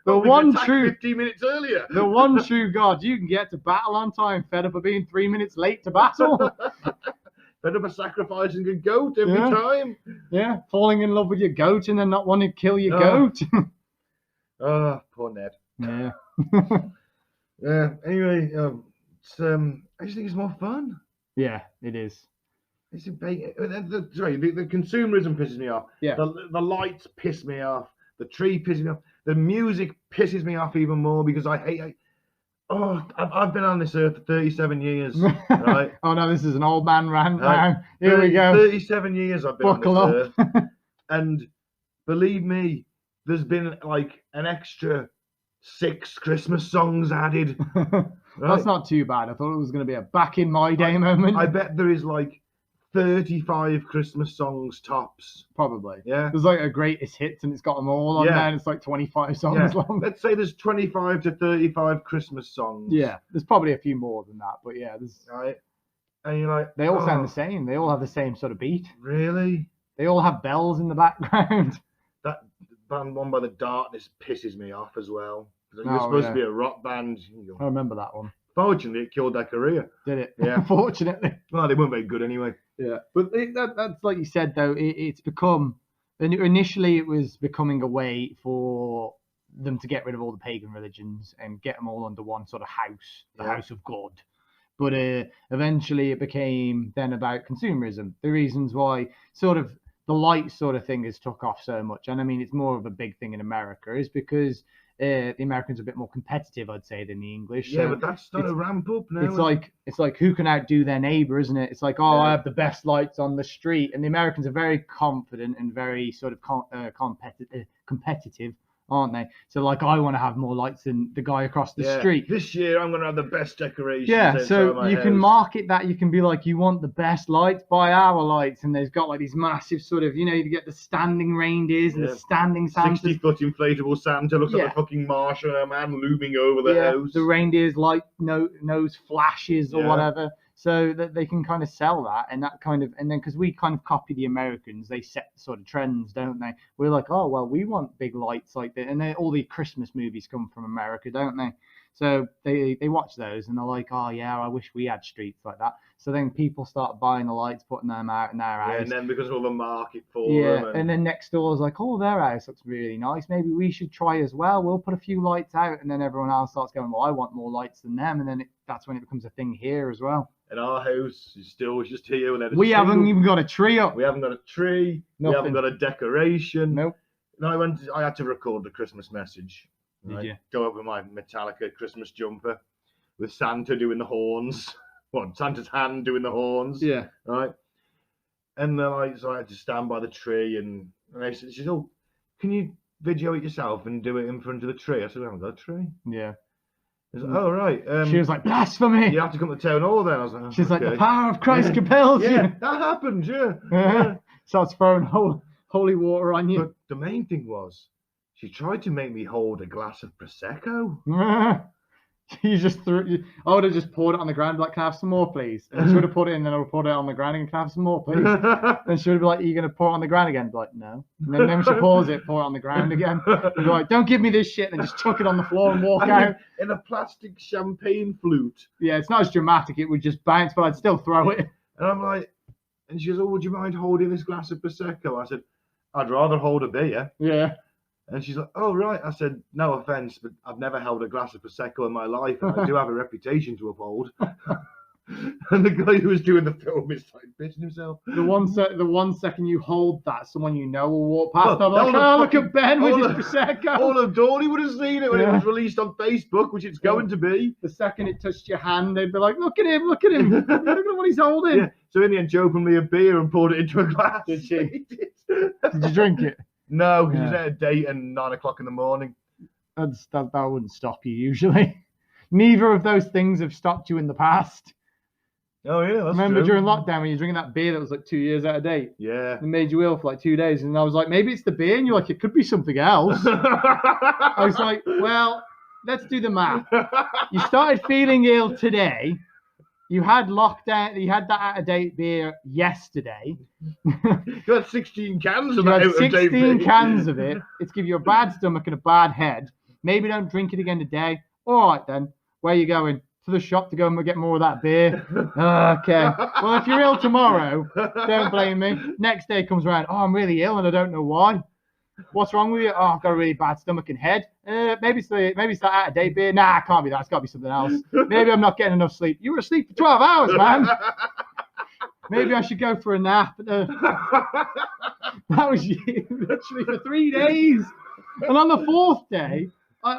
The We one attacked true 15 minutes earlier. The one true God. You can get to battle on time, fed up of being 3 minutes late to battle. Fed up of sacrificing a goat every Yeah. time. Yeah, falling in love with your goat and then not wanting to kill your Oh. goat. Oh, poor Ned. Yeah. Yeah. Anyway, I just think it's more fun. Yeah, it is. It's a the consumerism pisses me off. Yeah. The lights piss me off. The tree pisses me off. The music pisses me off even more because I've been on this earth for 37 years. Right. Oh no, this is an old man rant Right. now. Here we go. 37 years I've been Buckle on this up. earth. And believe me, there's been like an extra 6 Christmas songs added. Right? That's not too bad. I thought it was going to be a back in my day moment. I bet there is like 35 Christmas songs tops. Probably. Yeah. There's like a greatest hits and it's got them all on Yeah. there and it's like 25 songs Yeah. long. Let's say there's 25 to 35 Christmas songs. Yeah, there's probably a few more than that, but yeah, Right. And you're like, they all sound "Oh, the same. They all have the same sort of beat. Really? They all have bells in the background. That band One by the Darkness pisses me off as well. You're Oh, supposed yeah. to be a rock band. I remember that one. Fortunately, it killed their career. Did it? Yeah. Unfortunately. Well, they weren't very good anyway. Yeah, but that's like you said though. It's become. Initially, it was becoming a way for them to get rid of all the pagan religions and get them all under one sort of house, the Yeah. house of God. But eventually, it became then about consumerism. The reasons why sort of the light sort of thing has took off so much, and I mean it's more of a big thing in America, is because the Americans are a bit more competitive, I'd say, than the English. Yeah, So but that's starting to ramp up now. it's like who can outdo their neighbor, isn't it? It's like, oh, Yeah. I have the best lights on the street, and the Americans are very confident and very sort of competitive, aren't they? So like, I want to have more lights than the guy across the street. This year, I'm going to have the best decorations. Yeah, outside so my you can house. market that. You can be like, you want the best lights, buy our lights, and there's got like these massive sort of, you get the standing reindeers and Yeah. the standing Santas. 60-foot inflatable Santa looks Yeah. like a fucking Martian man looming over the house. The reindeers like nose flashes or Yeah. whatever, so that they can kind of sell that and that kind of, and then because we kind of copy the Americans, they set sort of trends, don't they? We're like, oh well, we want big lights like that, and then all the Christmas movies come from America, don't they? So they watch those and they're like, oh yeah, I wish we had streets like that. So then people start buying the lights, putting them out in their house. Yeah, and then because of all the market for Yeah, them. and then next door is like, oh, their house looks really nice. Maybe we should try as well. We'll put a few lights out, and then everyone else starts going, well, I want more lights than them, and then that's when it becomes a thing here as well. And our house is still just here. And then We haven't even got a tree up. We haven't got a tree. Nothing. We haven't got a decoration. Nope. No, I had to record the Christmas message. Did you? Go up with my Metallica Christmas jumper with Santa doing the horns. What, Santa's hand doing the horns? Yeah. Right. And then so I had to stand by the tree, and she said, oh, can you video it yourself and do it in front of the tree? I said, I haven't got a tree. Yeah. I was like, oh, right. She was like, blasphemy. You have to come to town hall then. I was like, oh, She's like, okay. the power of Christ compels Yeah, you. that happened, yeah. Yeah. Starts throwing holy water on you. But the main thing was, she tried to make me hold a glass of Prosecco. You just threw. I would have just poured it on the ground, like, can I have some more, please? And she would have put it in, and I would put it on the ground, and can I have some more, please? And she would be like, are you going to pour it on the ground again? I'd be like, no. And then when she pours it, pour it on the ground again. And be like, don't give me this shit, and just chuck it on the floor and walk out. In a plastic champagne flute. Yeah, it's not as dramatic. It would just bounce, but I'd still throw it. And I'm like, and she goes, oh, would you mind holding this glass of Prosecco? I said, I'd rather hold a beer. Yeah. And she's like, oh, right. I said, no offense, but I've never held a glass of Prosecco in my life, and I do have a reputation to uphold. And the guy who was doing the film is like pissing himself. The one second you hold that, someone you know will walk past. Well, I'm like, all the look at Ben with all his Prosecco. All of Dawley would have seen it when it Yeah. was released on Facebook, which it's going to be. The second it touched your hand, they'd be like, look at him. Look at what he's holding. Yeah. So in the end, she opened me a beer and poured it into a glass. Did she? He did. Did you drink it? No, because Yeah. he's at a date at 9 o'clock in the morning. That wouldn't stop you usually. Neither of those things have stopped you in the past. Oh, yeah, that's Remember true. during lockdown when you're drinking that beer that was like 2 years out of date? Yeah. It made you ill for like 2 days. And I was like, maybe it's the beer. And you're like, it could be something else. I was like, well, let's do the math. You started feeling ill today. You had lockdown. You had that out of date beer yesterday. You had 16 cans of You that had out of date 16 beer. cans of it. It's give you a bad stomach and a bad head. Maybe don't drink it again today. All right then. Where are you going? To the shop to go and get more of that beer. Okay. Well, if you're ill tomorrow, don't blame me. Next day comes around. Oh, I'm really ill and I don't know why. What's wrong with you? Oh, I've got a really bad stomach and head. Maybe it's that out of date beer. Nah, it can't be that. It's got to be something else. Maybe I'm not getting enough sleep. You were asleep for 12 hours, man. Maybe I should go for a nap. That was you, literally for 3 days. And on the fourth day,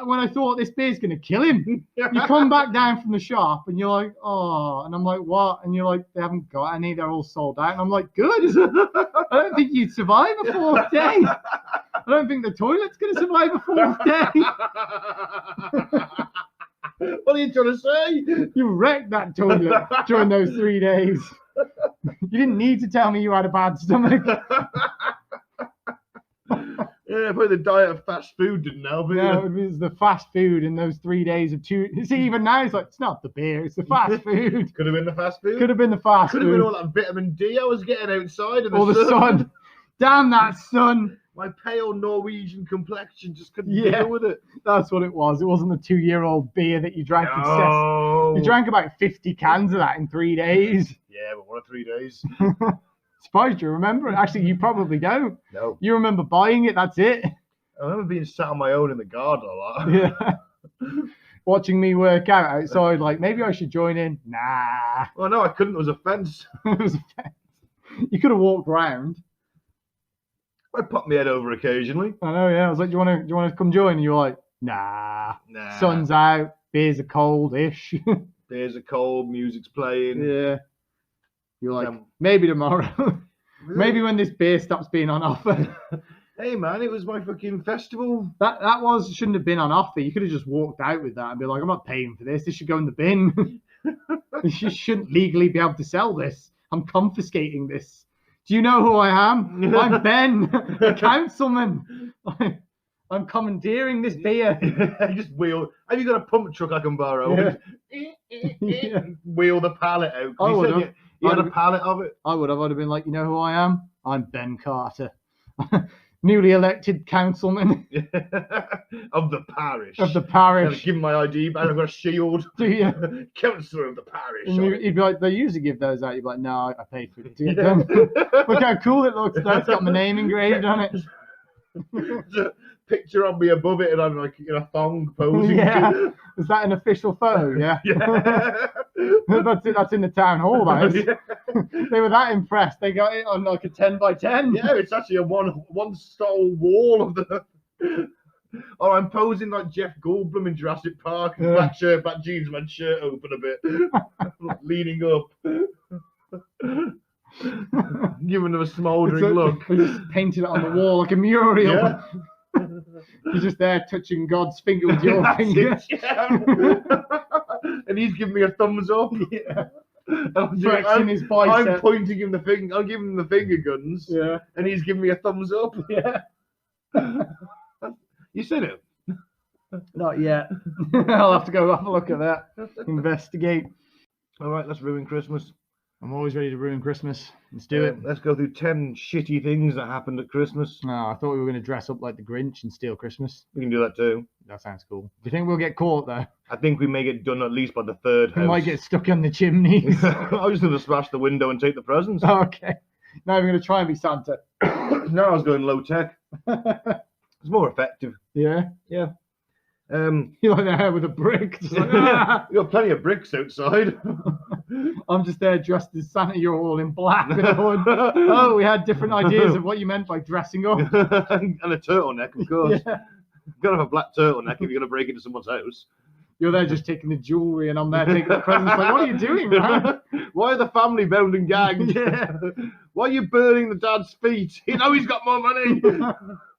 when I thought this beer's going to kill him, you come back down from the shop and you're like, oh, and I'm like, what? And you're like, they haven't got any. They're all sold out. And I'm like, good. I don't think you'd survive a fourth day. I don't think the toilet's going to survive a fourth day. What are you trying to say? You wrecked that toilet during those 3 days. You didn't need to tell me you had a bad stomach. Yeah, probably the diet of fast food didn't help it. No, it was the fast food in those 3 days of two. See, even now it's like, it's not the beer, it's the fast food. Could have been the fast food. Could have been the fast Could have been food. all that vitamin D I was getting outside of Or the sun. Damn that sun. My pale Norwegian complexion just couldn't Yeah. deal with it. That's what it was. It wasn't the 2-year-old beer that you drank. No. You drank about 50 cans of that in 3 days. Yeah, but what are 3 days? Surprised you remember it. Actually, you probably don't. No. You remember buying it, that's it. I remember being sat on my own in the garden a lot. Yeah. Watching me work out outside, like, maybe I should join in. Nah. Well, no, I couldn't. It was a fence. It was a fence. You could have walked round. I popped my head over occasionally. I know, yeah. I was like, do you want to come join? And you're like, nah. Nah. Sun's out, beers are cold-ish. Beers are cold, music's playing. Yeah. You're like, maybe tomorrow. Maybe when this beer stops being on offer. Hey man, it was my fucking festival. That shouldn't have been on offer. You could have just walked out with that and be like, I'm not paying for this. This should go in the bin. You shouldn't legally be able to sell this. I'm confiscating this. Do you know who I am? I'm Ben, the councilman. I'm commandeering this beer. I just wheel. Have you got a pump truck I can borrow? Yeah. Wheel the pallet out. I would have. You had a pallet of it. I would have been like, you know who I am? I'm Ben Carter. Newly elected councilman Of the parish. of the I've parish. given my ID back. I've got a shield. Do you? Councillor of the parish. And he'd be like, they usually give those out. You'd be like, no, I paid for it to get them. Look how cool it looks. That's got my name engraved on it. There's a picture of me above it, and I'm like in a thong posing. Yeah. Is that an official photo? Yeah. Yeah. That's in the town hall, that is. Yeah. They were that impressed. They got it on like a 10 by 10. Yeah, it's actually a one stall wall of the. Or I'm posing like Jeff Goldblum in Jurassic Park, Yeah. black shirt, black jeans, my shirt open a bit, leaning up, giving them a smouldering look. We just painted it on the wall like a mural. Yeah. You're just there touching God's finger with your That's finger. it, yeah. And he's giving me a thumbs up. Yeah. I'm, Flexing his bicep. I'm pointing him the finger. I'm giving him the finger guns. Yeah. And he's giving me a thumbs up. Yeah. You seen it? Not yet. I'll have to go have a look at that. Investigate. All right, let's ruin Christmas. I'm always ready to ruin Christmas. Let's do it. Let's go through 10 shitty things that happened at Christmas. No, I thought we were going to dress up like the Grinch and steal Christmas. We can do that too. That sounds cool. Do you think we'll get caught though? I think we may get done at least by the third We house. might get stuck on the chimneys. I was going to smash the window and take the presents. Okay. Now we're going to try and be Santa. No, I was going low tech. It's more effective. Yeah. Yeah. You're like there with a brick. Just like, "Ah." We've got plenty of bricks outside. I'm just there dressed as Santa. You're all in black. With a hood. Oh, we had different ideas of what you meant by dressing up. And a turtleneck, of course. Yeah. You've got to have a black turtleneck if you're going to break into someone's house. You're there just taking the jewellery and I'm there taking the presents. Like, what are you doing, man? Why are the family bound and gagged? Yeah. Why are you burning the dad's feet? You know he's got more money.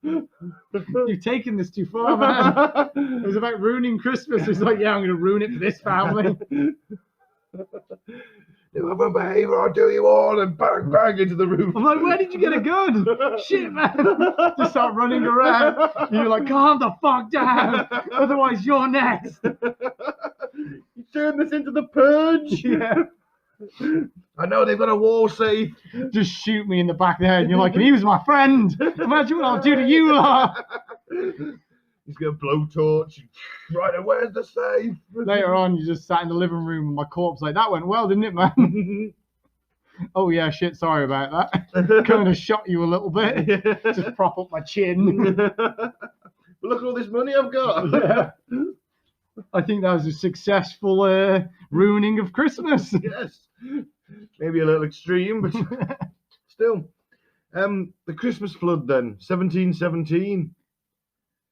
You've taken this too far, man. It was about ruining Christmas. It's like, yeah, I'm going to ruin it for this family. You have a behaviour, I'll do you all, and bang, bang into the room. I'm like, where did you get a gun? Shit, man. Just start running around. You're like, calm the fuck down. Otherwise, you're next. You turn this into the purge. Yeah. I know they've got a wall safe. Just shoot me in the back of the head. And you're like, and he was my friend. Imagine what I'll do to you lot. He's got a blowtorch. Right, where's the safe? Later on, you just sat in the living room with my corpse. Like, that went well, didn't it, man? Oh, yeah, shit. Sorry about that. Kind of shot you a little bit. Just prop up my chin. But look at all this money I've got. Yeah. I think that was a successful ruining of Christmas. Yes. Maybe a little extreme, but still. The Christmas flood then, 1717.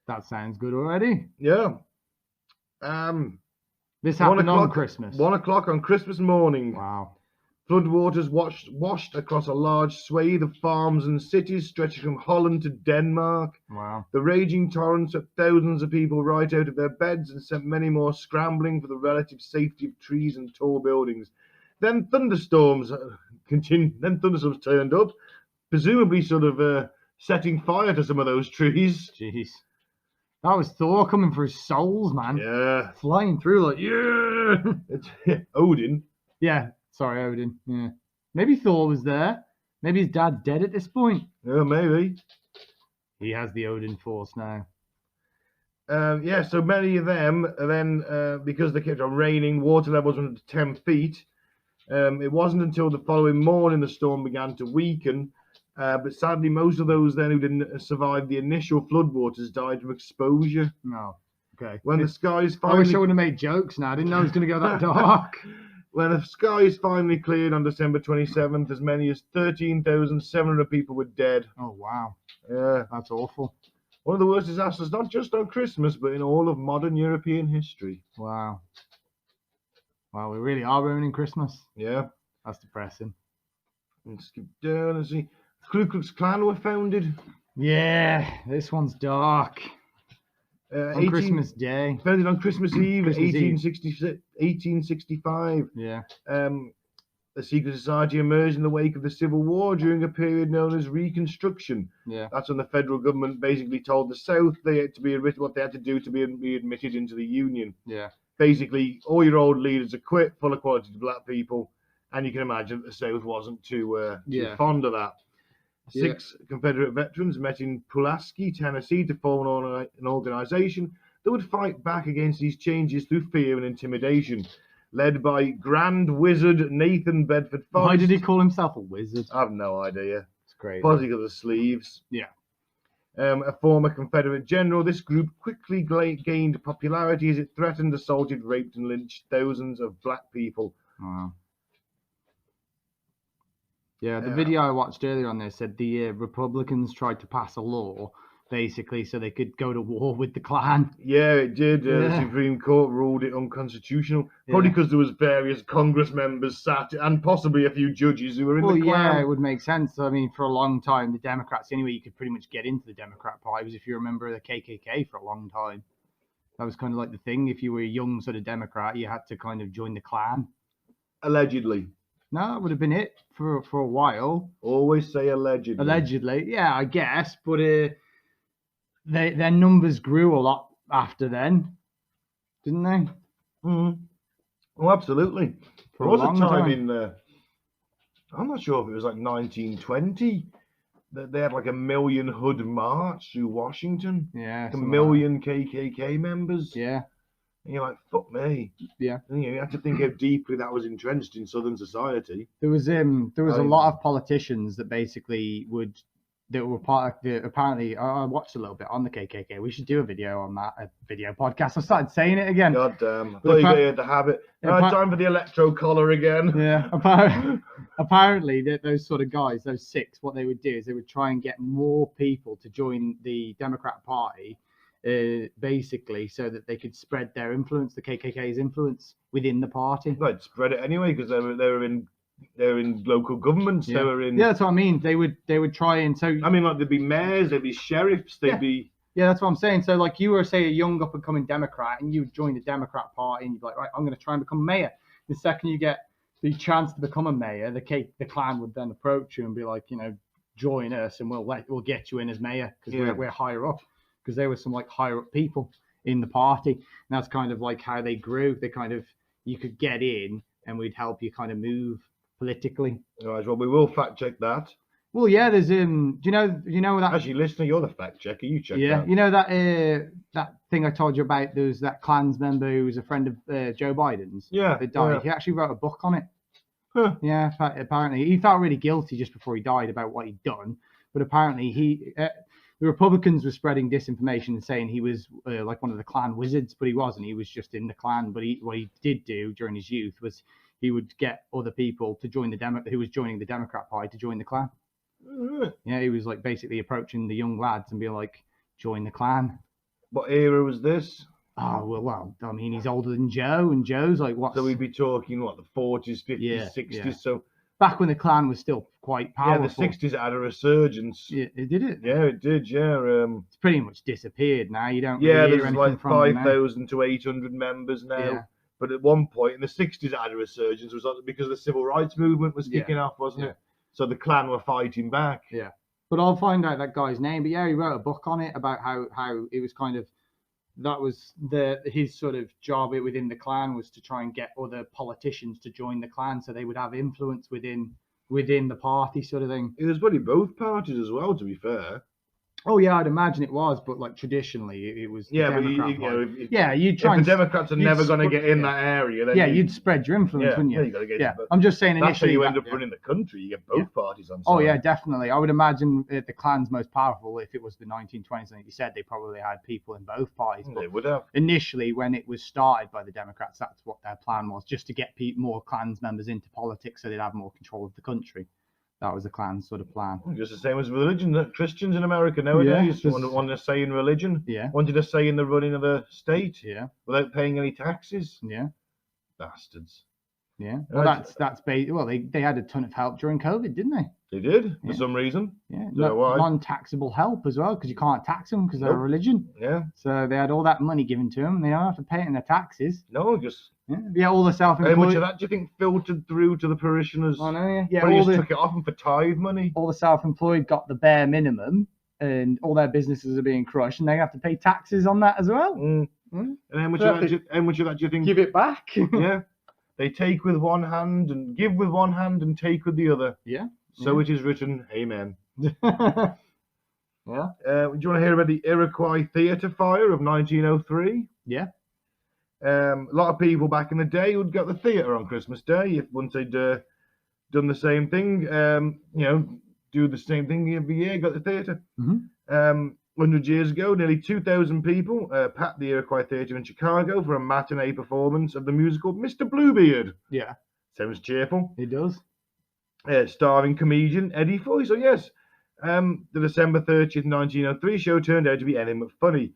That sounds good already. Yeah. This 1 happened on o'clock- Christmas. 1 o'clock on Christmas morning. Wow. Floodwaters washed across a large swathe of farms and cities stretching from Holland to Denmark. Wow. The raging torrent took thousands of people right out of their beds and sent many more scrambling for the relative safety of trees and tall buildings. Then thunderstorms turned up, presumably sort of setting fire to some of those trees. Jeez. That was Thor coming for his souls, man. Yeah. Flying through like, yeah. It's Odin. Yeah. Sorry, Odin. Yeah. Maybe Thor was there. Maybe his dad's dead at this point. Yeah, maybe. He has the Odin Force now. Yeah, so many of them are then, because they kept on raining, water levels went to 10 feet. It wasn't until the following morning the storm began to weaken. But sadly, most of those then who didn't survive the initial floodwaters died from exposure. No. Okay. When the skies I wish I finally would have made jokes now. I didn't know it was going to go that dark. when the skies finally cleared on December 27th, as many as 13,700 people were dead. Oh, wow. Yeah, That's awful. one of the worst disasters, not just on Christmas, but in all of modern European history. Wow. Wow, we really are ruining Christmas. Yeah. That's depressing. Let's skip down and see. Ku Klux Klan were founded. Yeah, this one's dark. On Christmas Day. Founded on Christmas Eve, Christmas Eve. 1865. Yeah. The secret society emerged in the wake of the Civil War during a period known as Reconstruction. Yeah. That's when the federal government basically told the South they had to be what they had to do to be admitted into the Union. Yeah. Basically, all your old leaders are quit, full of quality black people, and you can imagine that the South wasn't too fond of that. Yeah. 6 Confederate veterans met in Pulaski, Tennessee, to form an organization that would fight back against these changes through fear and intimidation. Led by Grand Wizard Nathan Bedford Forrest. Why did he call himself a wizard? I have no idea. It's crazy. Possibly because of the sleeves. Yeah. A former Confederate general, this group quickly gained popularity as it threatened, assaulted, raped, and lynched thousands of black people. Wow. Yeah, the video I watched earlier on there said the Republicans tried to pass a law, basically, so they could go to war with the Klan. Yeah, it did. The Yeah. Supreme Court ruled it unconstitutional, probably because there was various Congress members sat, and possibly a few judges who were in Well, the Klan. yeah, it would make sense. I mean, for a long time, the Democrats, the only way you could pretty much get into the Democrat Party was if you were a member of the KKK for a long time. That was kind of like the thing. If you were a young sort of Democrat, you had to kind of join the Klan. Allegedly. No, that would have been it for a while. Always say allegedly. Allegedly, yeah, I guess. But their numbers grew a lot after then, didn't they? Mm. Oh, absolutely. For There was a long a time time. in, I'm not sure if it was like 1920, that they had like a million hood march through Washington. Yeah. Like a something million KKK members. like that. Yeah. And you're like, fuck me. Yeah. And you have to think how deeply that was entrenched in Southern society. There was a lot of politicians that basically were part of the, apparently I watched a little bit on the KKK. We should do a video on that, a video podcast. I started saying it again. God damn. I thought you had to have it. Time for the electro collar again. Yeah. Apparently those sort of guys, those 6, what they would do is they would try and get more people to join the Democrat Party, basically, so that they could spread their influence, the KKK's influence within the party. They'd spread it anyway because they were in local governments. Yeah. They were in. Yeah, that's what I mean. They would try and so. I mean, like there'd be mayors, there'd be sheriffs, there'd be. Yeah, that's what I'm saying. So, like, you were, say, a young up-and-coming Democrat, and you join the Democrat Party, and you're like, right, I'm going to try and become mayor. The second you get the chance to become a mayor, the Klan would then approach you and be like, join us, and we'll get you in as mayor because we're higher up. Because there were some like higher up people in the party, and that's kind of like how they grew. They kind of, you could get in, and we'd help you kind of move politically. All right, well, we will fact check that. Well, yeah, there's do you know that? Actually, listener, you're the fact checker. You check Yeah, that. you know that thing I told you about. There was that Klans member who was a friend of Joe Biden's. Yeah, that died. yeah. He actually wrote a book on it. Huh. Yeah, apparently he felt really guilty just before he died about what he'd done. But apparently the Republicans were spreading disinformation and saying he was like one of the Klan wizards, but he wasn't. He was just in the Klan. But what he did do during his youth was he would get other people to join who was joining the Democrat Party to join the Klan. Right. Yeah, he was like basically approaching the young lads and be like, join the Klan. What era was this? Oh, well, I mean, he's older than Joe, and Joe's like, what? So we'd be talking, what, the 40s, 50s, Yeah, 60s? yeah. So, Back when the Klan was still quite powerful. yeah, the 60s had a resurgence. Yeah, it did it? Yeah, it did, yeah. It's pretty much disappeared now. You don't Yeah, really hear there's anything like from them now. 5,000 to 800 members now. Yeah. But at one point in the 60s, it had a resurgence. It was like because the civil rights movement was kicking off, wasn't it? So the Klan were fighting back. Yeah. But I'll find out that guy's name. But yeah, he wrote a book on it about how it was kind of, that was his sort of job within the Klan was to try and get other politicians to join the Klan so they would have influence within within the party sort of thing. It was probably both parties as well, to be fair. Oh yeah, I'd imagine it was, but like traditionally, it was the Yeah, but Democrat you party. You'd if try the and Democrats are you'd never going to get in yeah. that area, then you'd spread your influence, wouldn't you? Yeah, you got to get. Yeah, But I'm just saying that's how initially. you end up running the country. You get both parties on side. Oh yeah, definitely. I would imagine the Klan's most powerful. If it was the 1920s, like you said, they probably had people in both parties. They would have. Initially, when it was started by the Democrats, that's what their plan was, just to get more Klans members into politics so they'd have more control of the country. That was the Klan's sort of plan. Just the same as religion. The Christians in America nowadays want to say in religion. Yeah. Wanted to say in the running of the state. Yeah. Without paying any taxes. Yeah. Bastards. Yeah. Well, that's well, they had a ton of help during COVID, didn't they? They did for some reason. Yeah. Why? Non-taxable help as well, because you can't tax them because they're a religion. Yeah. So they had all that money given to them. And they don't have to pay it in their taxes. No, just. Yeah. All the self-employed. How much of that do you think filtered through to the parishioners? I know. Yeah. But just took it off them for tithe money. All the self-employed got the bare minimum, and all their businesses are being crushed, and they have to pay taxes on that as well. And how much of that do you think? Give it back. Yeah. They take with one hand and give with one hand and take with the other. Yeah. So it is written. Amen. Yeah. Do you want to hear about the Iroquois Theatre fire of 1903? Yeah. A lot of people back in the day would go to the theatre on Christmas Day once they'd done the same thing. Do the same thing every year. Got the theatre. 100 years ago, nearly 2,000 people packed the Iroquois Theatre in Chicago for a matinee performance of the musical Mr. Bluebeard. Yeah. Sounds cheerful. It does. Starring comedian Eddie Foy. So yes, the December 30th, 1903 show turned out to be anything but funny.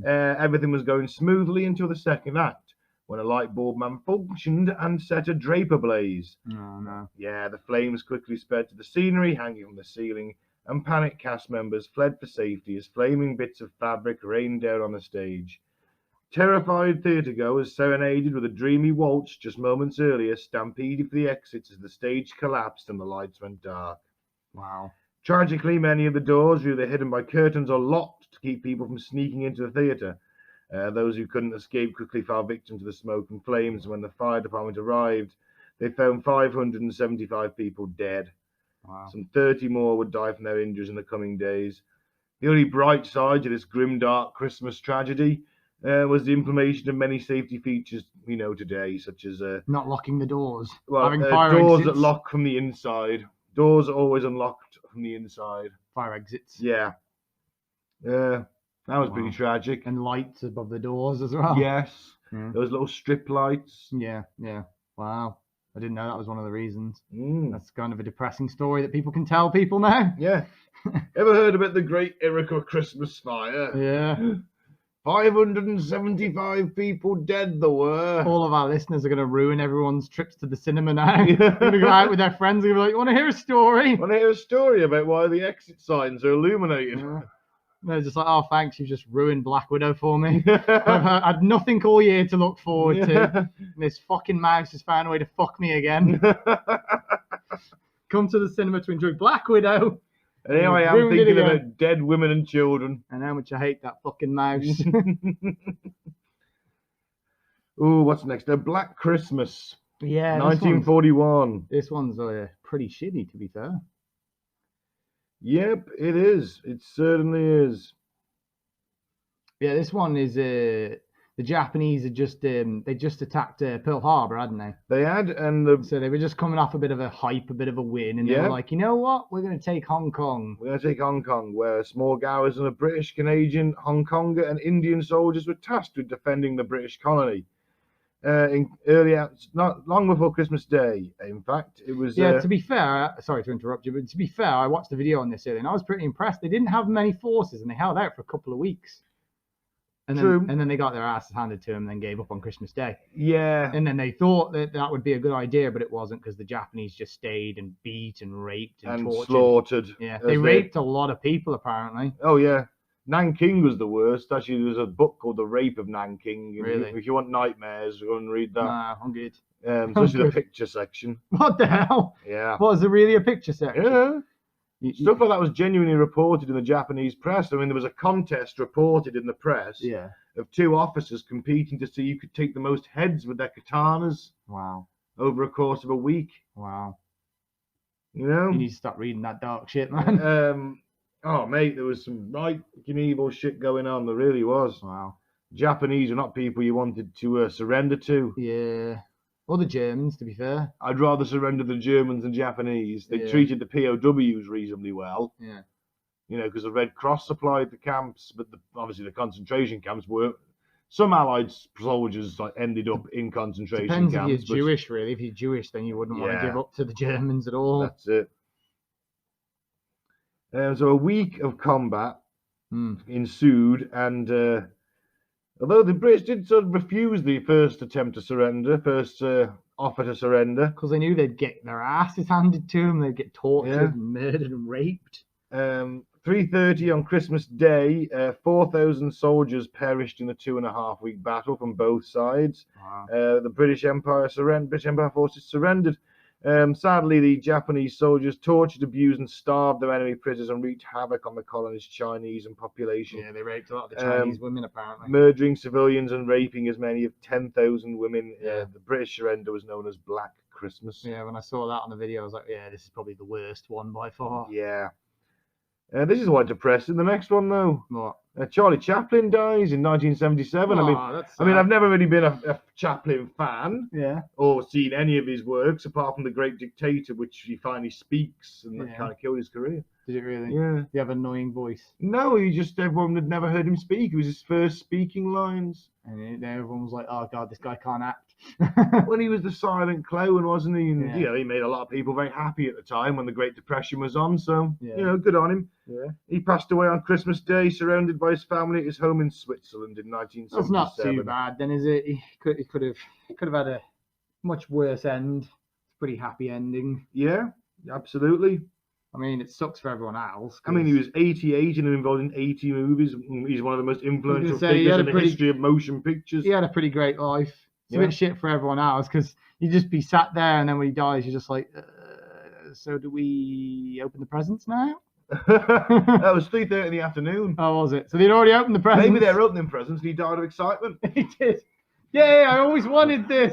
Everything was going smoothly until the second act, when a light bulb malfunctioned and set a drape ablaze. Oh no. Yeah, the flames quickly spread to the scenery hanging from the ceiling, and panicked cast members fled for safety as flaming bits of fabric rained down on the stage. Terrified theatregoers, serenaded with a dreamy waltz just moments earlier, stampeded for the exits as the stage collapsed and the lights went dark. Wow. Tragically, many of the doors were either hidden by curtains or locked to keep people from sneaking into the theatre. Those who couldn't escape quickly fell victim to the smoke and flames. When the fire department arrived, they found 575 people dead. Wow. Some 30 more would die from their injuries in the coming days. The only bright side to this grim, dark Christmas tragedy was the implementation of many safety features we know today, such as not locking the doors. Well, having fire doors exits. that lock from the inside. Doors are always unlocked from the inside. Fire exits. Yeah. That was pretty tragic. And lights above the doors as well. Yes. Yeah. Those little strip lights. Yeah. Wow. I didn't know that was one of the reasons. Mm. That's kind of a depressing story that people can tell people now. Yeah. Ever heard about the Great Iroquois Christmas Fire? Yeah. 575 people dead there were. All of our listeners are going to ruin everyone's trips to the cinema now. They're going to go out with their friends and be like, you want to hear a story? Want to hear a story about why the exit signs are illuminated? Yeah. They're just like, oh, thanks, you just ruined Black Widow for me. I've had nothing all year to look forward to. And this fucking mouse has found a way to fuck me again. Come to the cinema to enjoy Black Widow. And here I am thinking about dead women and children. And how much I hate that fucking mouse. Ooh, what's next? A Black Christmas. Yeah. 1941. This one's pretty shitty, to be fair. Yep, it is. It certainly is. Yeah, this one is the Japanese had just they just attacked Pearl Harbor, hadn't they? They had, and so they were just coming off a bit of a hype, a bit of a win, and they were like, you know what, we're going to take Hong Kong. We're going to take Hong Kong, where small garrison of British, Canadian, Hong Konger, and Indian soldiers were tasked with defending the British colony. Not long before Christmas Day, in fact, it was. Yeah, to be fair, sorry to interrupt you, but to be fair, I watched the video on this earlier, and I was pretty impressed. They didn't have many forces, and they held out for a couple of weeks. And then they got their asses handed to them and then gave up on Christmas Day. Yeah. And then they thought that would be a good idea, but it wasn't, because the Japanese just stayed and beat and raped and tortured. Slaughtered. Yeah, they raped a lot of people, apparently. Oh, yeah. Nanking was the worst. Actually, there was a book called The Rape of Nanking. Really? If you want nightmares, go and read that. Nah, I'm good. Especially the picture section. What the hell? Yeah. What, is there really a picture section? Yeah. Stuff like that was genuinely reported in the Japanese press. I mean, there was a contest reported in the press of two officers competing to see who could take the most heads with their katanas. Wow. Over a course of a week. Wow. You know. You need to stop reading that dark shit, man. Oh mate, there was some right evil shit going on. There really was. Wow. Japanese are not people you wanted to surrender to. Yeah. Or the Germans, to be fair. I'd rather surrender the Germans than Japanese. They Yeah. treated the POWs reasonably well. Yeah. You know, because the Red Cross supplied the camps, but obviously the concentration camps were. Some Allied soldiers ended up in concentration Depends camps. if you're Jewish, really. If you're Jewish, then you wouldn't want to Yeah. give up to the Germans at all. That's it. So a week of combat ensued, and although the British did sort of refuse the first attempt to surrender, offer to surrender, because they knew they'd get their asses handed to them, they'd get tortured and murdered and raped. 3:30 on Christmas Day, 4,000 soldiers perished in the 2.5-week battle from both sides. Wow. The British Empire forces surrendered. Sadly, the Japanese soldiers tortured, abused, and starved their enemy prisoners and wreaked havoc on the colony's Chinese and population. Yeah, they raped a lot of the Chinese women, apparently. Murdering civilians and raping as many as 10,000 women. The British surrender was known as Black Christmas. Yeah, when I saw that on the video, I was like, yeah, this is probably the worst one by far. Yeah. This is quite depressing. The next one, though. What? Charlie Chaplin dies in 1977. I mean, I've never really been a Chaplin fan. Yeah. Or seen any of his works apart from The Great Dictator, which he finally speaks, and that kind of killed his career. Did it really? Yeah. You have an annoying voice. No, everyone had never heard him speak. It was his first speaking lines. And everyone was like, oh God, this guy can't act. Well, he was the silent clown, wasn't he? And, Yeah. he made a lot of people very happy at the time when the Great Depression was on. So, Yeah. Good on him. Yeah. He passed away on Christmas Day, surrounded by his family at his home in Switzerland in 1977. That's not too bad, then, is it? He could have had a much worse end. It's a pretty happy ending. Yeah, absolutely. I mean, it sucks for everyone else. I mean, he was 88 and involved in 80 movies. He's one of the most influential say, he figures had in a the history of motion pictures. He had a pretty great life. It's a Yeah. bit shit for everyone else because you just be sat there and then when he dies, you're just like, so do we open the presents now? That was 3:30 in the afternoon. Oh, was it? So they'd already opened the presents? Maybe they're opening presents and he died of excitement. He did. Yay, I always wanted this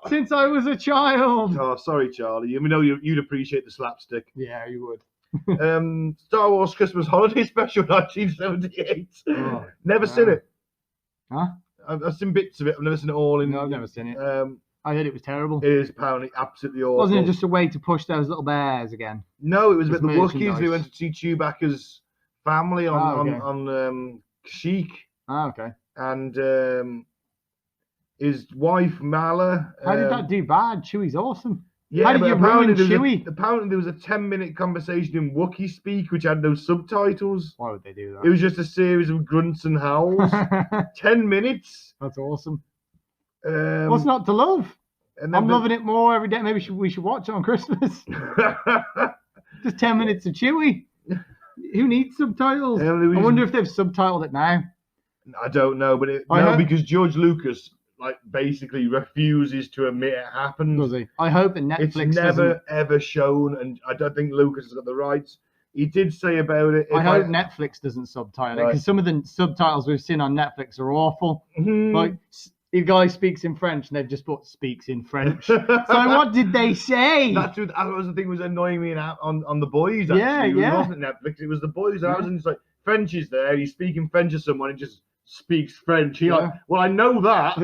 since I was a child. Oh, sorry, Charlie. I mean, you'd appreciate the slapstick. Yeah, you would. Star Wars Christmas Holiday Special 1978. Oh, Never seen it. Huh? I've seen bits of it. I've never seen it all. No, I've never seen it. I heard it was terrible. It is apparently absolutely awful. Wasn't it just a way to push those little bears again? No, it was about Just the Wookiees. merchandise. They went to see Chewbacca's family on okay. on Kashyyyk, Oh, okay. and his wife Mala. How did that do bad? Chewie's awesome. Yeah, How did but you apparently ruin there was Chewie? apparently there was a 10-minute conversation in Wookiee speak which had no subtitles. Why would they do It was just a series of grunts and howls. that? 10 minutes. That's awesome. Um, What's not to love? and then I'm loving it more every day. Maybe we should watch it on Christmas. Just 10 minutes of Chewie. Who needs subtitles? Yeah, I wonder if they've subtitled it now. I don't know, but because George Lucas basically refuses to admit it happened. Does he? I hope that Netflix It's never doesn't. ever shown, and I don't think Lucas has got the rights. He did say about it. I hope Netflix doesn't subtitle it because some of the subtitles we've seen on Netflix are awful. Like, the guy speaks in French and they've just put speaks in French. So what did they say? That was the thing that was annoying me on The Boys. Actually. It wasn't Netflix. It was The Boys. And I was just like, French is there. He's speaking French to someone. He just speaks French. You're like, well, I know that.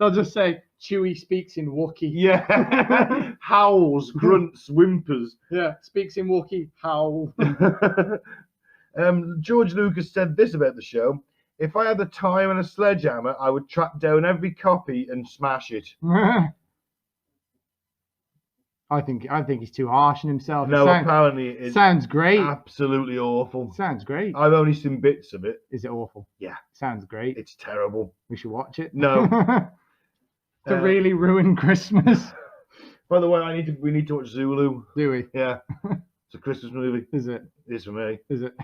They'll just say Chewie speaks in Wookiee. Yeah. Howls, grunts, whimpers. Yeah, speaks in Wookiee. Howl. George Lucas said this about the show. If I had the time and a sledgehammer, I would track down every copy and smash it. I think he's too harsh on himself. No, apparently it sounds great. Absolutely awful. Sounds great. I've only seen bits of it. Is it awful? Yeah. Sounds great. It's terrible. We should watch it. No. To really ruin Christmas. By the way, we need to watch Zulu. Do we? Yeah. It's a Christmas movie. Is it? It is for me. Is it?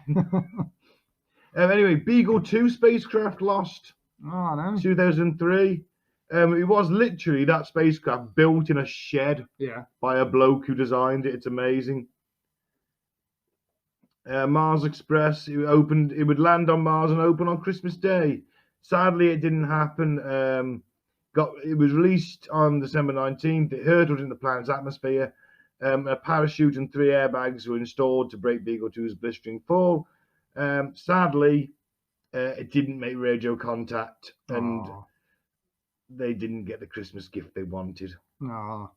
Anyway, Beagle 2 spacecraft lost. Oh, no. 2003. It was literally that spacecraft built in a shed by a bloke who designed it. It's amazing. Mars Express, it would land on Mars and open on Christmas Day. Sadly, it didn't happen. It was released on December 19th. It hurtled in the planet's atmosphere. A parachute and 3 airbags were installed to break Beagle 2's blistering fall. Sadly, it didn't make radio contact, and Aw. they didn't get the Christmas gift they wanted. Aw.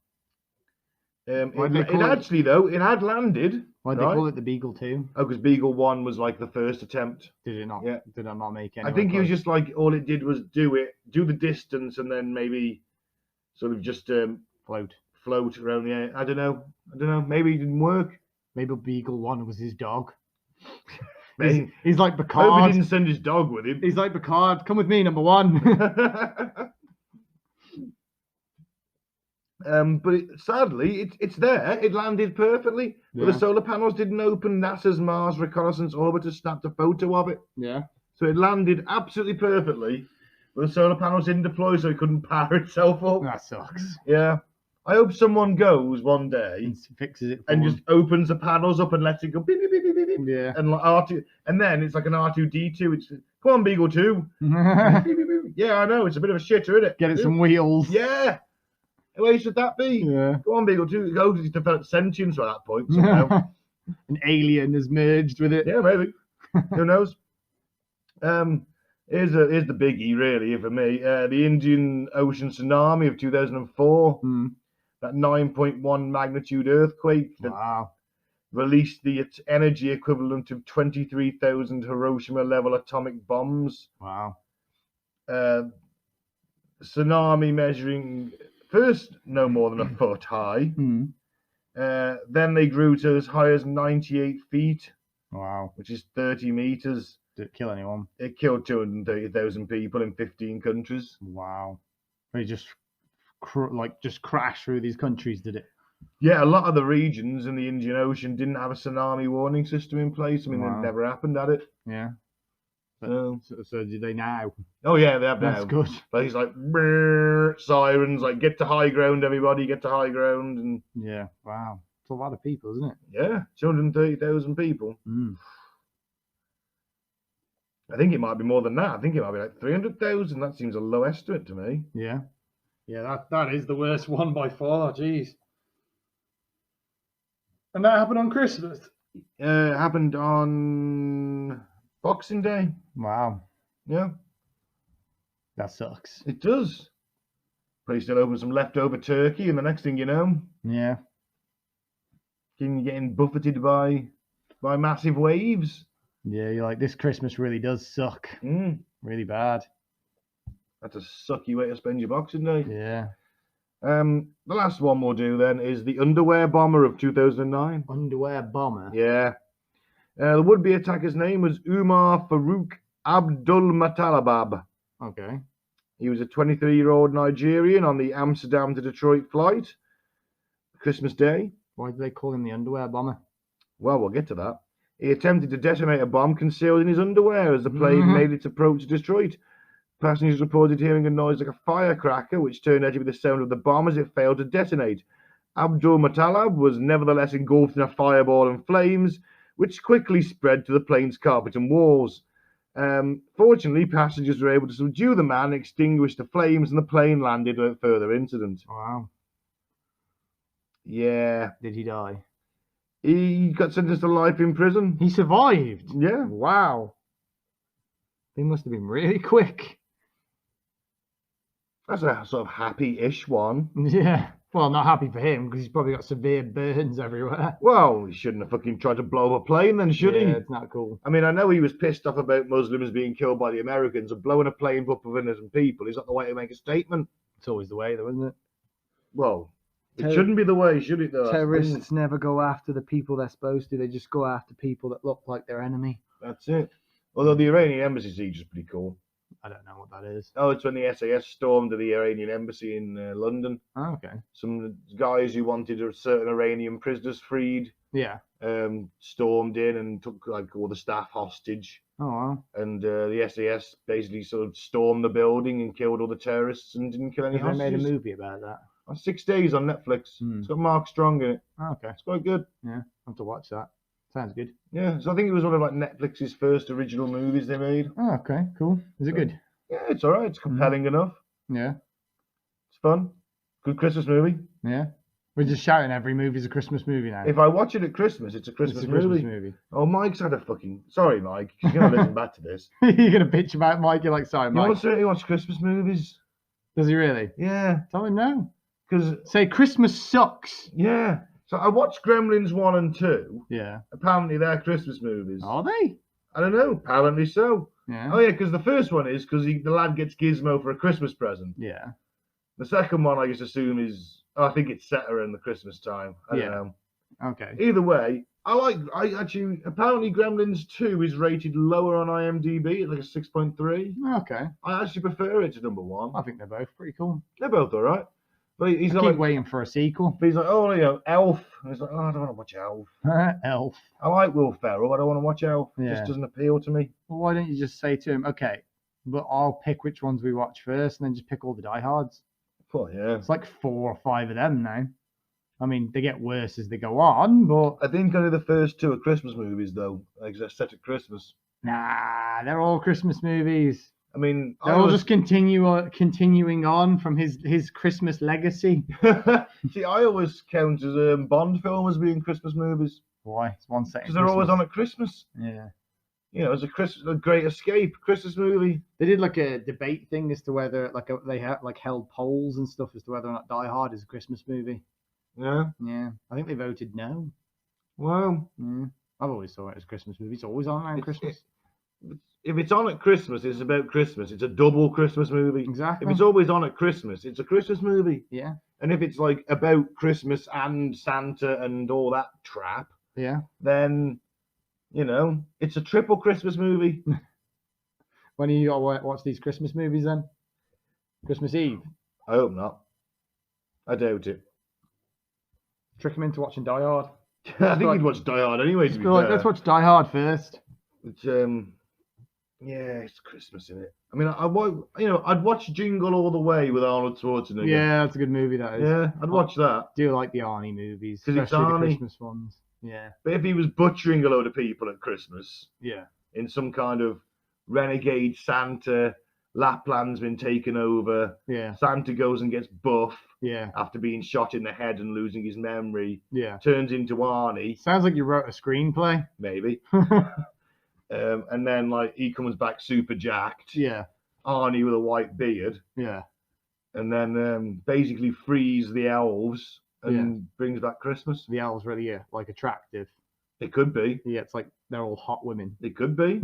It Why'd they call it- actually, though, it had landed. Why'd right? they call it the Beagle 2? Oh, because Beagle 1 was like the first attempt. Did it not? Yeah. Did it not make any? I think it was just like all it did was do the distance, and then maybe sort of just float. float around the air. I don't know. Maybe it didn't work. Maybe Beagle 1 was his dog. Maybe. He's like I hope he Picard. didn't send his dog with him. He's like Picard. Come with me, number 1. But sadly, it's there. It landed perfectly. But Yeah. the solar panels didn't open. NASA's Mars Reconnaissance Orbiter snapped a photo of it. Yeah. So it landed absolutely perfectly. But the solar panels didn't deploy, so it couldn't power itself up. That sucks. Yeah. I hope someone goes one day And fixes it. and for just opens the panels up and lets it go beep, beep, beep, beep, beep, beep. him. Yeah. And like R2, and then it's like an R2D2. It's come on, Beagle 2. Beep, beep, beep. Yeah, I know. It's a bit of a shitter, isn't it? Get it some wheels. Yeah. Where should that be? Yeah. Go on, Beagle 2. Go, he's developed sentience by that point. Somehow. An alien has merged with it. Yeah, maybe. Who knows? Here's the biggie, really, for me. The Indian Ocean tsunami of 2004. Hmm. That 9.1 magnitude earthquake that Wow. released the energy equivalent of 23,000 Hiroshima-level atomic bombs. Wow. Tsunami measuring first no more than a foot high. Hmm. Then they grew to as high as 98 feet, Wow. which is 30 meters. Did it kill anyone? It killed 230,000 people in 15 countries. Wow. They just just crashed through these countries, did it? Yeah, a lot of the regions in the Indian Ocean didn't have a tsunami warning system in place. I mean, Wow. it never happened at it. Yeah. So, So do they now? oh yeah, they have That's now. good. But he's like brrr, sirens, like get to high ground, everybody, get to high ground, and Yeah. Wow. It's a lot of people, isn't it? yeah, 230,000 people. Mm. I think it might be more than that. I think it might be like 300,000. That seems a low estimate to me. Yeah. Yeah, that is the worst one by far. Jeez. And that happened on Christmas. It happened on Boxing Day. Wow. Yeah, That sucks. it does. Place still open some leftover turkey, and the next thing you know, Yeah. you're getting buffeted by massive waves. Yeah, you're like, this Christmas really does suck. Really bad. That's a sucky way to spend your Boxing Day. Yeah. The last one we'll do then is the underwear bomber of 2009. Underwear bomber. Yeah. The would-be attacker's name was Umar Farouk Abdul Matalabab. Okay. He was a 23-year-old Nigerian on the Amsterdam to Detroit flight, Christmas Day. Why do they call him the underwear bomber? Well, we'll get to that. He attempted to detonate a bomb concealed in his underwear as the plane made its approach to Detroit. Passengers reported hearing a noise like a firecracker, which turned out to be the sound of the bomb as it failed to detonate. Abdul Matalab was nevertheless engulfed in a fireball and flames, which quickly spread to the plane's carpet and walls. Fortunately, passengers were able to subdue the man and extinguish the flames, and the plane landed without further incident. Wow. Yeah. Did he die? He got sentenced to life in prison. He survived. Yeah. Wow. They must have been really quick. That's a sort of happy-ish one. Yeah. Well, not happy for him because he's probably got severe burns everywhere. Well, he shouldn't have fucking tried to blow up a plane then, should he? It's not cool. I mean, I know he was pissed off about Muslims being killed by the Americans, and blowing a plane up of innocent people is not the way to make a statement. It's always the way, though, isn't it? Well, it shouldn't be the way, should it, though? Terrorists never go after the people they're supposed to. They just go after people that look like their enemy. That's it. Although the Iranian embassy siege is pretty cool. I don't know what that is. Oh, it's when the SAS stormed the Iranian embassy in London. Oh, okay. Some guys who wanted a certain Iranian prisoners freed Yeah. stormed in and took like all the staff hostage. Oh, wow. And the SAS basically sort of stormed the building and killed all the terrorists and didn't kill any Have they made a hostages. movie about that? 6 days on Netflix. It's got Mark Strong in it. Oh, okay. It's quite good. Yeah. I'll have to watch that. Sounds good. Yeah, so I think it was one of like Netflix's first original movies they made. Oh, okay. Cool. Is it good? Yeah, it's all right. It's compelling enough. Yeah. It's fun. Good Christmas movie. Yeah. We're just shouting every movie's a Christmas movie now. If I watch it at Christmas, it's a Christmas, It's a Christmas movie. movie. Oh, Mike's had a fucking... Sorry, Mike. You're going to listen back to this. You're gonna bitch about Mike. You're like, sorry, You Mike. want to watch Christmas movies? Does he really? Yeah. Tell him no. Because, Say Christmas sucks. yeah. So I watched Gremlins 1 and 2. Yeah. Apparently they're Christmas movies. Are they? I don't know. Apparently so. Yeah. Oh, yeah, because the first one is because the lad gets Gizmo for a Christmas present. Yeah. The second one, I just assume, is... I think it's set around the Christmas time. I don't know. Okay. Either way, apparently Gremlins 2 is rated lower on IMDb, it's like a 6.3. Okay. I actually prefer it to number 1. I think they're both pretty cool. They're both alright. But he's I not keep like, waiting for a sequel. but he's like, oh, Elf. And he's like, oh, I don't want to watch Elf. Elf. I like Will Ferrell, I don't want to watch Elf. It Yeah. just doesn't appeal to me. Well, why don't you just say to him, okay, but I'll pick which ones we watch first, and then just pick all the diehards. Well, yeah. It's like 4 or 5 of them now. I mean, they get worse as they go on, but I think only the first 2 are Christmas movies, though. Like, they're set at Christmas. nah, they're all Christmas movies. I mean, They're all just continuing on from his Christmas legacy. See, I always count as Bond film as being Christmas movies. Why? It's one set. Because they're always on at Christmas. Yeah. You know, it's a Great Escape Christmas movie. They did like a debate thing as to whether they had like held polls and stuff as to whether or not Die Hard is a Christmas movie. Yeah. Yeah, I think they voted no. Well, Yeah. I've always thought it was a Christmas movie. It's always on around Christmas. if it's on at Christmas, it's about Christmas. It's a double Christmas movie. Exactly. If it's always on at Christmas, it's a Christmas movie. Yeah. And if it's like about Christmas and Santa and all that crap, Yeah. then you know it's a triple Christmas movie. When are you got to watch these Christmas movies then? Christmas Eve. I hope not. I doubt it. Trick him into watching Die Hard. I think you'd watch Die Hard anyway. To Just be be like, fair. let's watch Die Hard first. It's yeah, it's Christmas in it. I mean, I'd watch Jingle All the Way with Arnold Schwarzenegger. Yeah, that's a good movie. That is. Yeah, I'd watch that. I do like the Arnie movies, 'Cause it's especially the Arnie. Christmas ones. Yeah. But if he was butchering a load of people at Christmas Yeah. in some kind of renegade Santa, Lapland's been taken over, Yeah. Santa goes and gets buff Yeah. after being shot in the head and losing his memory, Yeah. turns into Arnie, Sounds like you wrote a screenplay. maybe. And then like he comes back super jacked, Yeah. Arnie with a white beard, Yeah. and then basically frees the elves and brings back Christmas. The elves really like attractive. It could be. Yeah, it's like they're all hot women. It could be.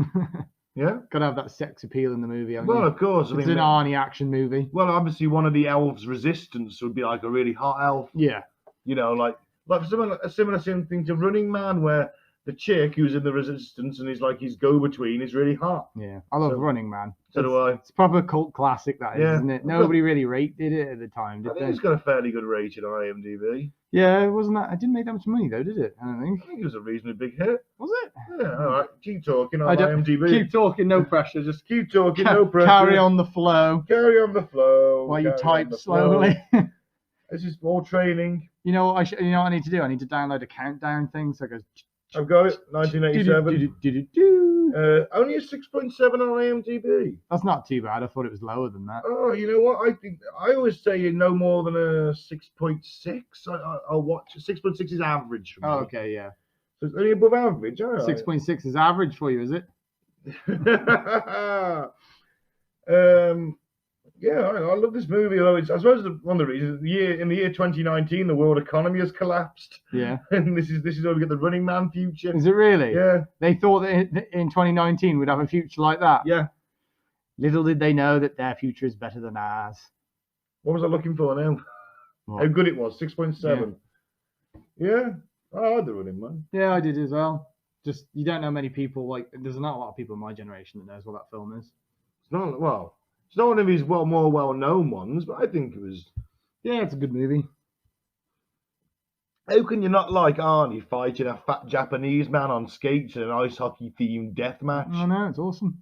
Yeah. Gotta have that sex appeal in the movie. haven't Well, you? of course. It's an Arnie action movie. Well, obviously, one of the elves' resistance would be like a really hot elf. Yeah. You know, like a similar thing to Running Man, where the chick who's in the resistance and is like his go-between is really hot. Yeah. I love So- Running Man. So do I. It's proper cult classic, that is, Yeah. isn't it? Nobody really rated it at the time, I did think they? it's got a fairly good rating on IMDb. Yeah, it wasn't that. It didn't make that much money though, did it? I don't I think. think it was a reasonably big hit. Was it? Yeah, all right. Keep talking I on don't- IMDb. Keep talking, no pressure. Just Keep talking, no pressure. carry on the flow Carry on the flow. while you carry on type the flow. slowly. This is more training. You know what I need to do? I need to download a countdown thing so it goes. I've got it. 1987. Do-do-do-do-do-do. Only a 6.7 on IMDb. That's not too bad. I thought it was lower than that. Oh, you know what? I always say no more than a 6.6. I'll watch. 6.6 is average for me. Oh, okay, yeah. So it's only above average. All right. 6.6 is average for you, is it? Yeah, I love this movie. Although it's, I suppose one of the reasons in the year 2019 the world economy has collapsed, Yeah. and this is where we get the Running Man future. Is it really? Yeah, They thought that in 2019 we'd have a future like that. yeah. Little did they know that their future is better than ours. What was I looking for now? What? How good it was. 6.7. Yeah. Oh, I like the Running Man. Yeah, I did as well. Just you don't know many people like. There's not a lot of people in my generation that knows what that film is. It's not It's not one of his more well-known ones, but I think it was. Yeah, it's a good movie. How can you not like Arnie fighting a fat Japanese man on skates in an ice hockey themed death match? I know, it's awesome.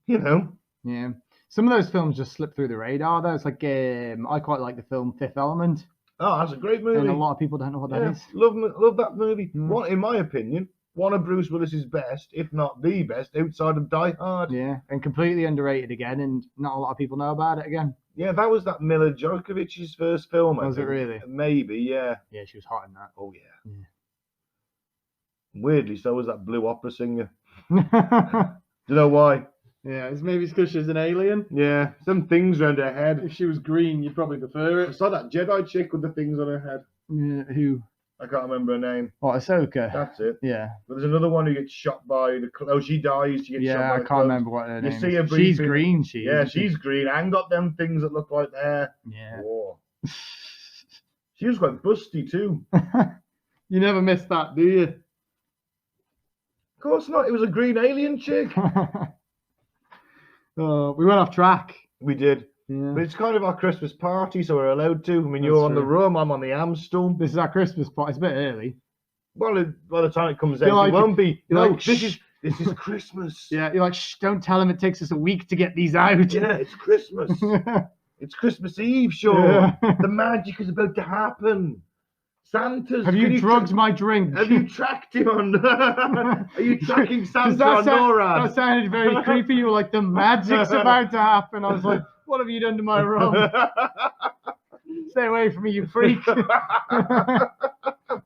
You know. Yeah. Some of those films just slip through the radar though. It's like I quite like the film Fifth Element, Oh, that's a great movie. and a lot of people don't know what that Yeah, is. love that movie. Mm. One, in my opinion, one of Bruce Willis's best, if not the best, outside of Die Hard. Yeah, and completely underrated again, and not a lot of people know about it again. Yeah, that was that Mila Jokovich's first film. I Was it think. really? Maybe, yeah. Yeah, she was hot in that. Oh yeah. Yeah. Weirdly, so was that Blue Opera singer. Yeah, Do you know why? it's maybe because she's an alien. Yeah, some things around her head. If she was green, you'd probably prefer I it. saw that Jedi chick with the things on her head. Yeah, who? I can't remember her name. What, Ahsoka? That's it. Yeah. But there's another one who gets shot by the. Oh, she dies. She gets shot Yeah, by I the can't clones. remember what her You name see her is. She's briefing- green, Yeah, isn't she? she's green and got them things that look like hair. Yeah. Whoa. She was quite busty too. You never miss that, do you? Of course not. It was a green alien chick. We went off track. We did. Yeah. But it's kind of our Christmas party, so we're allowed to. I mean, That's you're on the true. rum, I'm on the Amstel. This is our Christmas party. It's a bit early. Well, by the time it comes You're out, like- it won't be. you're No, like, this "Shh." is Christmas. Yeah, you're like, shh, don't tell him it takes us a week to get these out. Yeah, it's Christmas. Yeah. It's Christmas Eve, sure. The magic is about to happen. Santa's. Have can you drugged tra- my drink? Have you tracked him on? Are you tracking 'Cause Santa that on sound- NORAD? That sounded very creepy. You were like, the magic's about to happen. I was like, what have you done to my rum? Stay away from me, you freak. There'll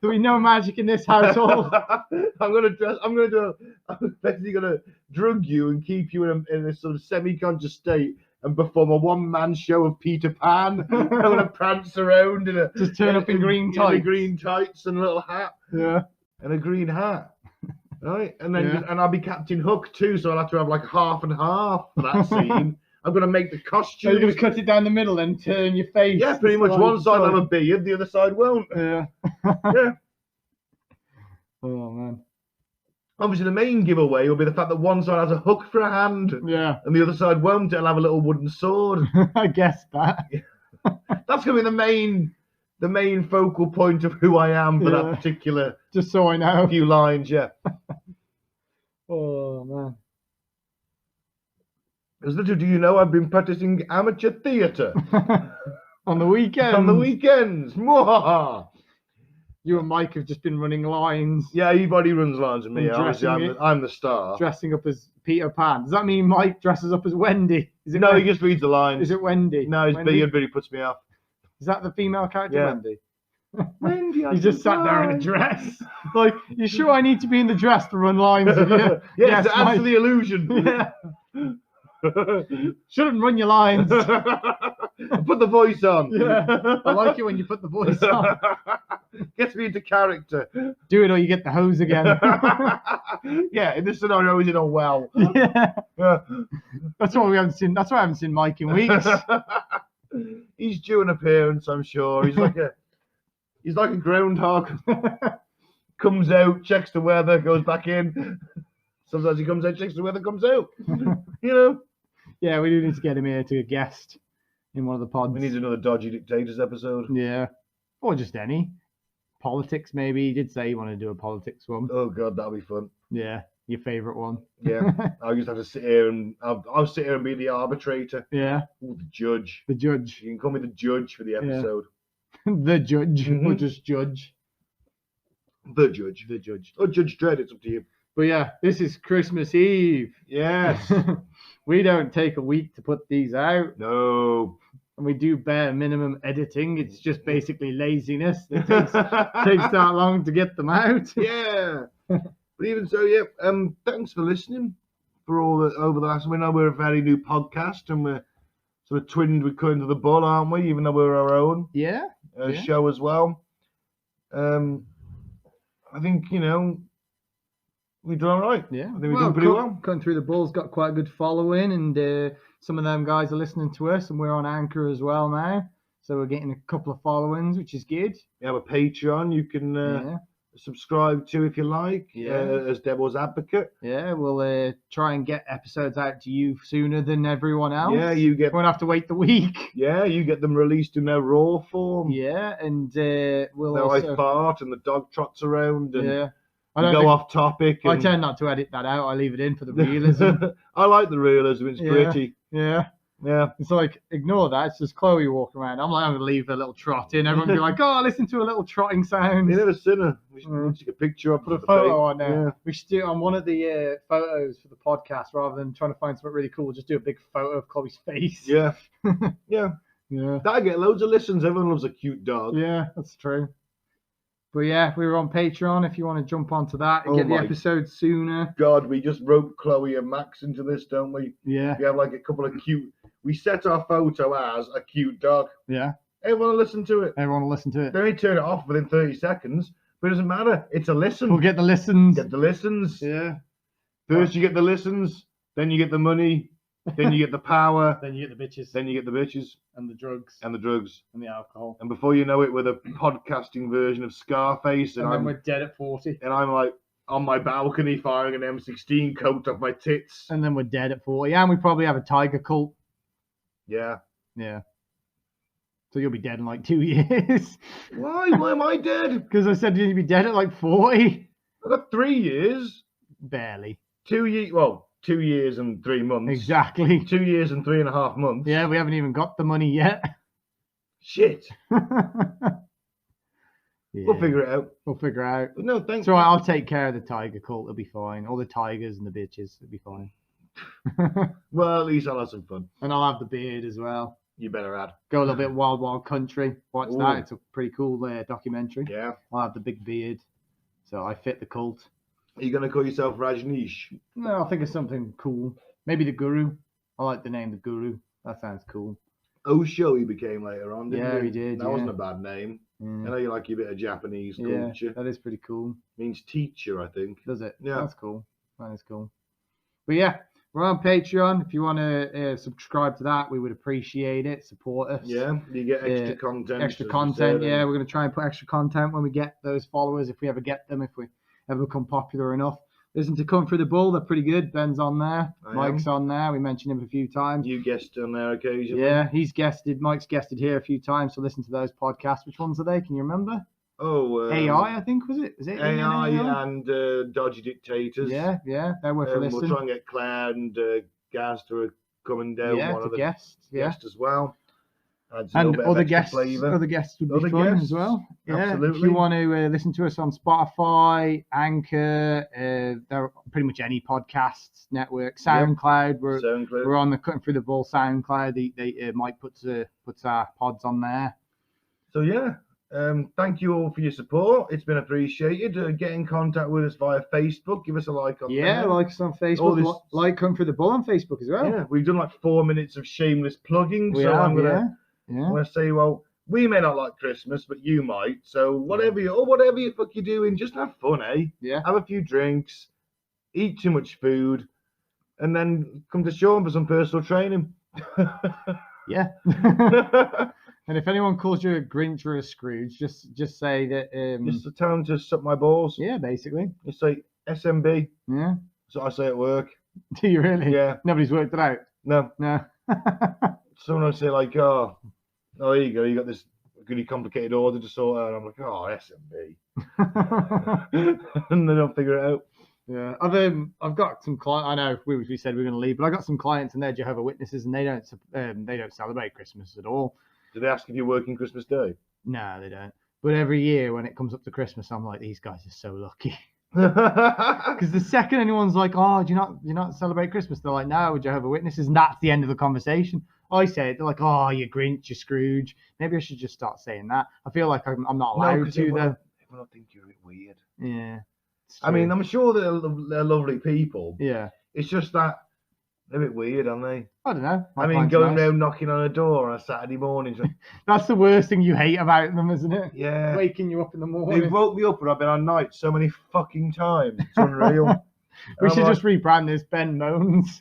be no magic in this household. I'm basically gonna drug you and keep you in a sort of semi-conscious state and perform a one-man show of Peter Pan. I'm gonna prance around in a Just turn up in green in tights. green tights and a little hat Yeah. and a green hat. Right, and then Yeah. and I'll be Captain Hook too, so I'll have to have like half and half for that scene. I'm gonna make the So you're costumes. going to cut it down the middle and turn your face. Yeah, pretty much. One side will have a beard, the other side won't. Yeah. Yeah. Oh, man. Obviously, the main giveaway will be the fact that one side has a hook for a hand Yeah. and the other side won't. It'll have a little wooden sword. I guess that. That's gonna be the main focal point of who I am for Yeah. that particular Just so I know. few lines. Yeah. Oh, man. As little do you know, I've been practicing amateur theatre On the weekend. on the weekends. Mwahaha. You and Mike have just been running lines, Yeah, everybody runs lines with me. And Obviously, dressing I'm the star. dressing up as Peter Pan. Does that mean Mike dresses up as Wendy? Is it No, he Wendy? just reads the lines. Is it Wendy? No, his Wendy? beard really puts me off. Is that the female character, Yeah. Wendy? Wendy, You just sat there in a dress. Like, you sure I need to be in the dress to run lines with you? Yes, it adds Mike. to the illusion. Yeah. Shouldn't run your lines. Put the voice on. Yeah. I like it when you put the voice on. Gets me into character. Do it or you get the hose again. Yeah, in this scenario, he's in a well. Yeah. That's why we haven't seen. That's why I haven't seen Mike in weeks. He's due an appearance, I'm sure. He's like a groundhog. Comes out, checks the weather, goes back in. Sometimes he comes out, checks the weather, comes out. You know. Yeah, we do need to get him here to a guest in one of the pods. We need another Dodgy Dictators episode. Yeah, or just any politics. Maybe he did say he wanted to do a politics one. Oh god, that'll be fun. Yeah, your favorite one. Yeah, I'll just have to sit here and I'll sit here and be the arbitrator. Yeah, Ooh, the judge. the judge, You can call me the judge for the episode. the judge, or Mhm. just judge. The judge. The judge. Or Judge Dredd, it's up to you. But yeah, this is Christmas Eve. Yes. We don't take a week to put these out, No. and we do bare minimum editing. It's just basically laziness that takes that long to get them out. Yeah. But even so, yeah. Thanks for listening for all the over the last. We know we're a very new podcast, and we're sort of twinned with Cutting to the Bull, aren't we? Even though we're our own Yeah, Yeah. show as well. I think we've done all right. yeah. I think we've done pretty well. Cutting Through the Bull's got quite a good following, and some of them guys are listening to us, and we're on Anchor as well now. So we're getting a couple of followings, which is good. We have a Patreon you can Yeah. subscribe to if you like. Yeah. As Devil's Advocate. Yeah, we'll try and get episodes out to you sooner than everyone else. Yeah, you get. won't have to wait the week. Yeah, you get them released in their raw form. Yeah, and we'll Now I also. fart and the dog trots around and Yeah, I we don't go think- off topic. I And... tend not to edit that out. I leave it in for the realism. I like the realism. It's Yeah. gritty. Yeah, Yeah. It's like, ignore that. It's just Chloe walking around. I'm like, I'm gonna leave a little trot in. Everyone be like, oh, listen to a little trotting sound. You never seen her. We should take a picture of Put a the photo baby. on there. Yeah. We should do it on one of the photos for the podcast rather than trying to find something really cool. Just do a big photo of Chloe's face. Yeah. Yeah. Yeah. I get loads of listens. Everyone loves a cute dog. Yeah, that's true. But yeah, we were on Patreon if you want to jump onto that and Oh get the my episode sooner. God, we just wrote Chloe and Max into this, don't we? Yeah. We have like a couple of cute. We set our photo as a cute dog. Yeah. Everyone will listen to it. Everyone will listen to it. They only turn it off within 30 seconds, but it doesn't matter. It's a listen. We'll get the listens. Get the listens. Yeah. First you get the listens, then you get the money, then you get the power, Then you get the bitches. then you get the bitches And the drugs. and the drugs. And the alcohol. And before you know it, we're the podcasting version of Scarface, And then we're dead at 40. and I'm like on my balcony firing an M16 coat off my tits. And then we're dead at 40. And we probably have a tiger cult. Yeah. Yeah. So you'll be dead in like 2 years. Why? Why am I dead? Because I said you'd be dead at like 40. I've got 3 years. Barely. 2 years. Well, 2 years and 3 months. Exactly. 2 years and 3.5 months. Yeah, we haven't even got the money yet. Shit. Yeah, We'll figure it out. We'll figure out. But no, thanks. It's all right, I'll take care of the tiger cult. It'll be fine. All the tigers and the bitches. It'll be fine. Well, at least I'll have some fun. And I'll have the beard as well. You better add. Go a little bit wild, wild country. Watch Ooh. that. It's a pretty cool documentary. Yeah. I'll have the big beard. So I fit the cult. Are you going to call yourself Rajneesh? No, I'll think of something cool. Maybe the Guru. I like the name the Guru. That sounds cool. Osho he became later on, didn't Yeah, he? he did, That yeah. wasn't a bad name. I Yeah. know you like your bit of Japanese Yeah, culture. that is pretty cool. Means teacher, I think. Does it? Yeah. That's cool. That is cool. But yeah, we're on Patreon. If you want to subscribe to that, we would appreciate it. Support us. Yeah, you get extra Yeah, content. Extra as we content. said, Yeah, and- we're going to try and put extra content when we get those followers, if we ever get them, if we ever become popular enough. Listen to Come Through the Bull. They're pretty good. Ben's on there. I Mike's on there. We mentioned him a few times. You guessed on there occasionally. Yeah, he's guested. Mike's guested here a few times. So listen to those podcasts. Which ones are they? Can you remember? Oh, AI, I think, was it? Was it AI and Dodgy Dictators. Yeah, they're worth a We'll listen. try and get Claire and Gaz to coming down. Yeah, one the of the guests. Yeah, guests as well. Adds a and little bit of other extra guests. flavour. Other guests would be Other fun guests, as well. Yeah, if absolutely. you want to listen to us on Spotify, Anchor, there pretty much any podcast network, SoundCloud. SoundCloud. We're on the Cutting Through the Bull SoundCloud. They Mike puts our pods on there. So yeah, thank you all for your support. It's been appreciated. Get in contact with us via Facebook. Give us a like on Yeah, there. like us on All Facebook. this- Like Cutting Through the Bull on Facebook as well. Yeah, we've done like 4 minutes of shameless plugging. We so have, I'm yeah. gonna say, well, we may not like Christmas, but you might. So whatever you fuck you're doing, just have fun, eh? Yeah. Have a few drinks, eat too much food, and then come to Sean for some personal training. Yeah. And if anyone calls you a Grinch or a Scrooge, just say that. Just tell them to suck my balls. Yeah, basically. Just say SMB. Yeah. That's what I say at work. Do you really? Yeah. Nobody's worked it out. No. No. Someone will say like, oh, there you go. You got this really complicated order to sort out. And I'm like, oh, SMB. And they don't figure it out. Yeah. I've got some clients. I know we said we were going to leave, but I got some clients and they're Jehovah's Witnesses and they don't celebrate Christmas at all. Do they ask if you're working Christmas Day? No, they don't. But every year when it comes up to Christmas, I'm like, these guys are so lucky. Yeah, Because the second anyone's like, oh, do you not celebrate Christmas? They're like, no, we're Jehovah's Witnesses, and that's the end of the conversation. I say it, they're like, oh, you Grinch, you Scrooge. Maybe I should just start saying that. I feel like I'm not allowed to, though. Everyone think you're a bit weird. Yeah. it's I mean, true. I'm sure they're lovely people. yeah. It's just that they're a bit weird, aren't they? I don't know. I mean, going round knocking on a door on a Saturday morning. That's the worst thing you hate about them, isn't it? Yeah. Waking you up in the They morning. woke me up and I've been on night so many fucking times. It's unreal. We I'm should like, just rebrand this Ben Moans.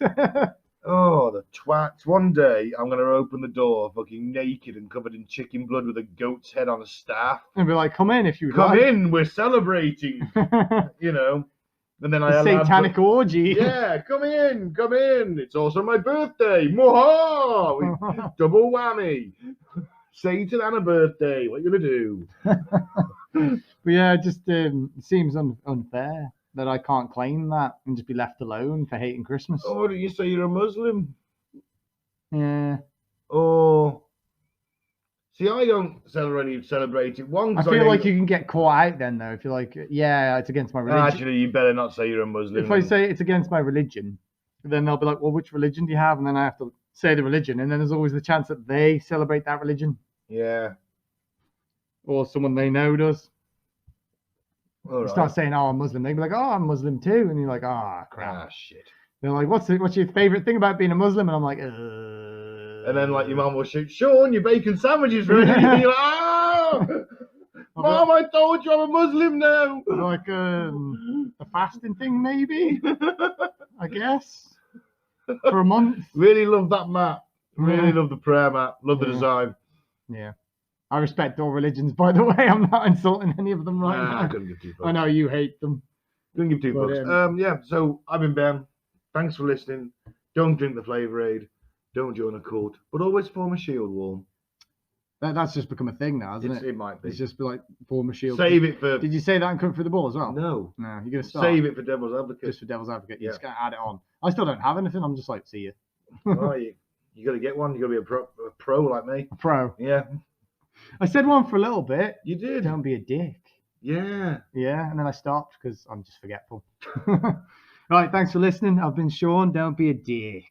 Oh, the twats. One day I'm going to open the door fucking naked and covered in chicken blood with a goat's head on a staff. And be like, come in if you would Come like. in, we're celebrating, you know. And then I The allowed- satanic orgy. Yeah, come in, come in. It's also my birthday. Moha! Double whammy. Satan and a birthday. What you going to do? But yeah, it just it seems unfair that I can't claim that and just be left alone for hating Christmas. Oh, do you say you're a Muslim? Yeah. Or see, I don't celebrate it. One, I 'cause feel know like you can get caught out then, though. If you're like, yeah, it's against my religion. Actually, you better not say you're a Muslim. If I say it's against my religion, then they'll be like, well, which religion do you have? And then I have to say the religion. And then there's always the chance that they celebrate that religion. Yeah. Or someone they know does. All You right. start saying, oh, I'm Muslim. They'd be like, oh, I'm Muslim too. And you're like, oh, crap. Ah, shit. They're like, what's your favorite thing about being a Muslim? And I'm like, And then, like, your mum will shoot, Sean, your bacon sandwiches ready. And you're like, ah! Mom, I told you I'm a Muslim now. Like a fasting thing, maybe? I guess. For a month. Really love that mat. Really love the prayer mat. Love the design. Yeah. I respect all religions, by the way. I'm not insulting any of them right now. I couldn't give two fucks. I know you hate them. Couldn't give two But, fucks. Yeah, so I've been Ben. Thanks for listening. Don't drink the Flavour Aid. Don't join a cult. But always form a shield wall. That's just become a thing now, hasn't it? It might be. It's just like form a shield. Save it for... Did you say that and Come Through the Ball as well? No. No, you're going to start. Save it for Devil's Advocate. Just for Devil's Advocate. Yeah. You're just going to add it on. I still don't have anything. I'm just like, see you. Oh, you got to get one. You got to be a pro like me. A pro. Yeah. I said one for a little bit. You did. Don't be a dick. Yeah. Yeah, and then I stopped because I'm just forgetful. Right, thanks for listening. I've been Sean. Don't be a dick.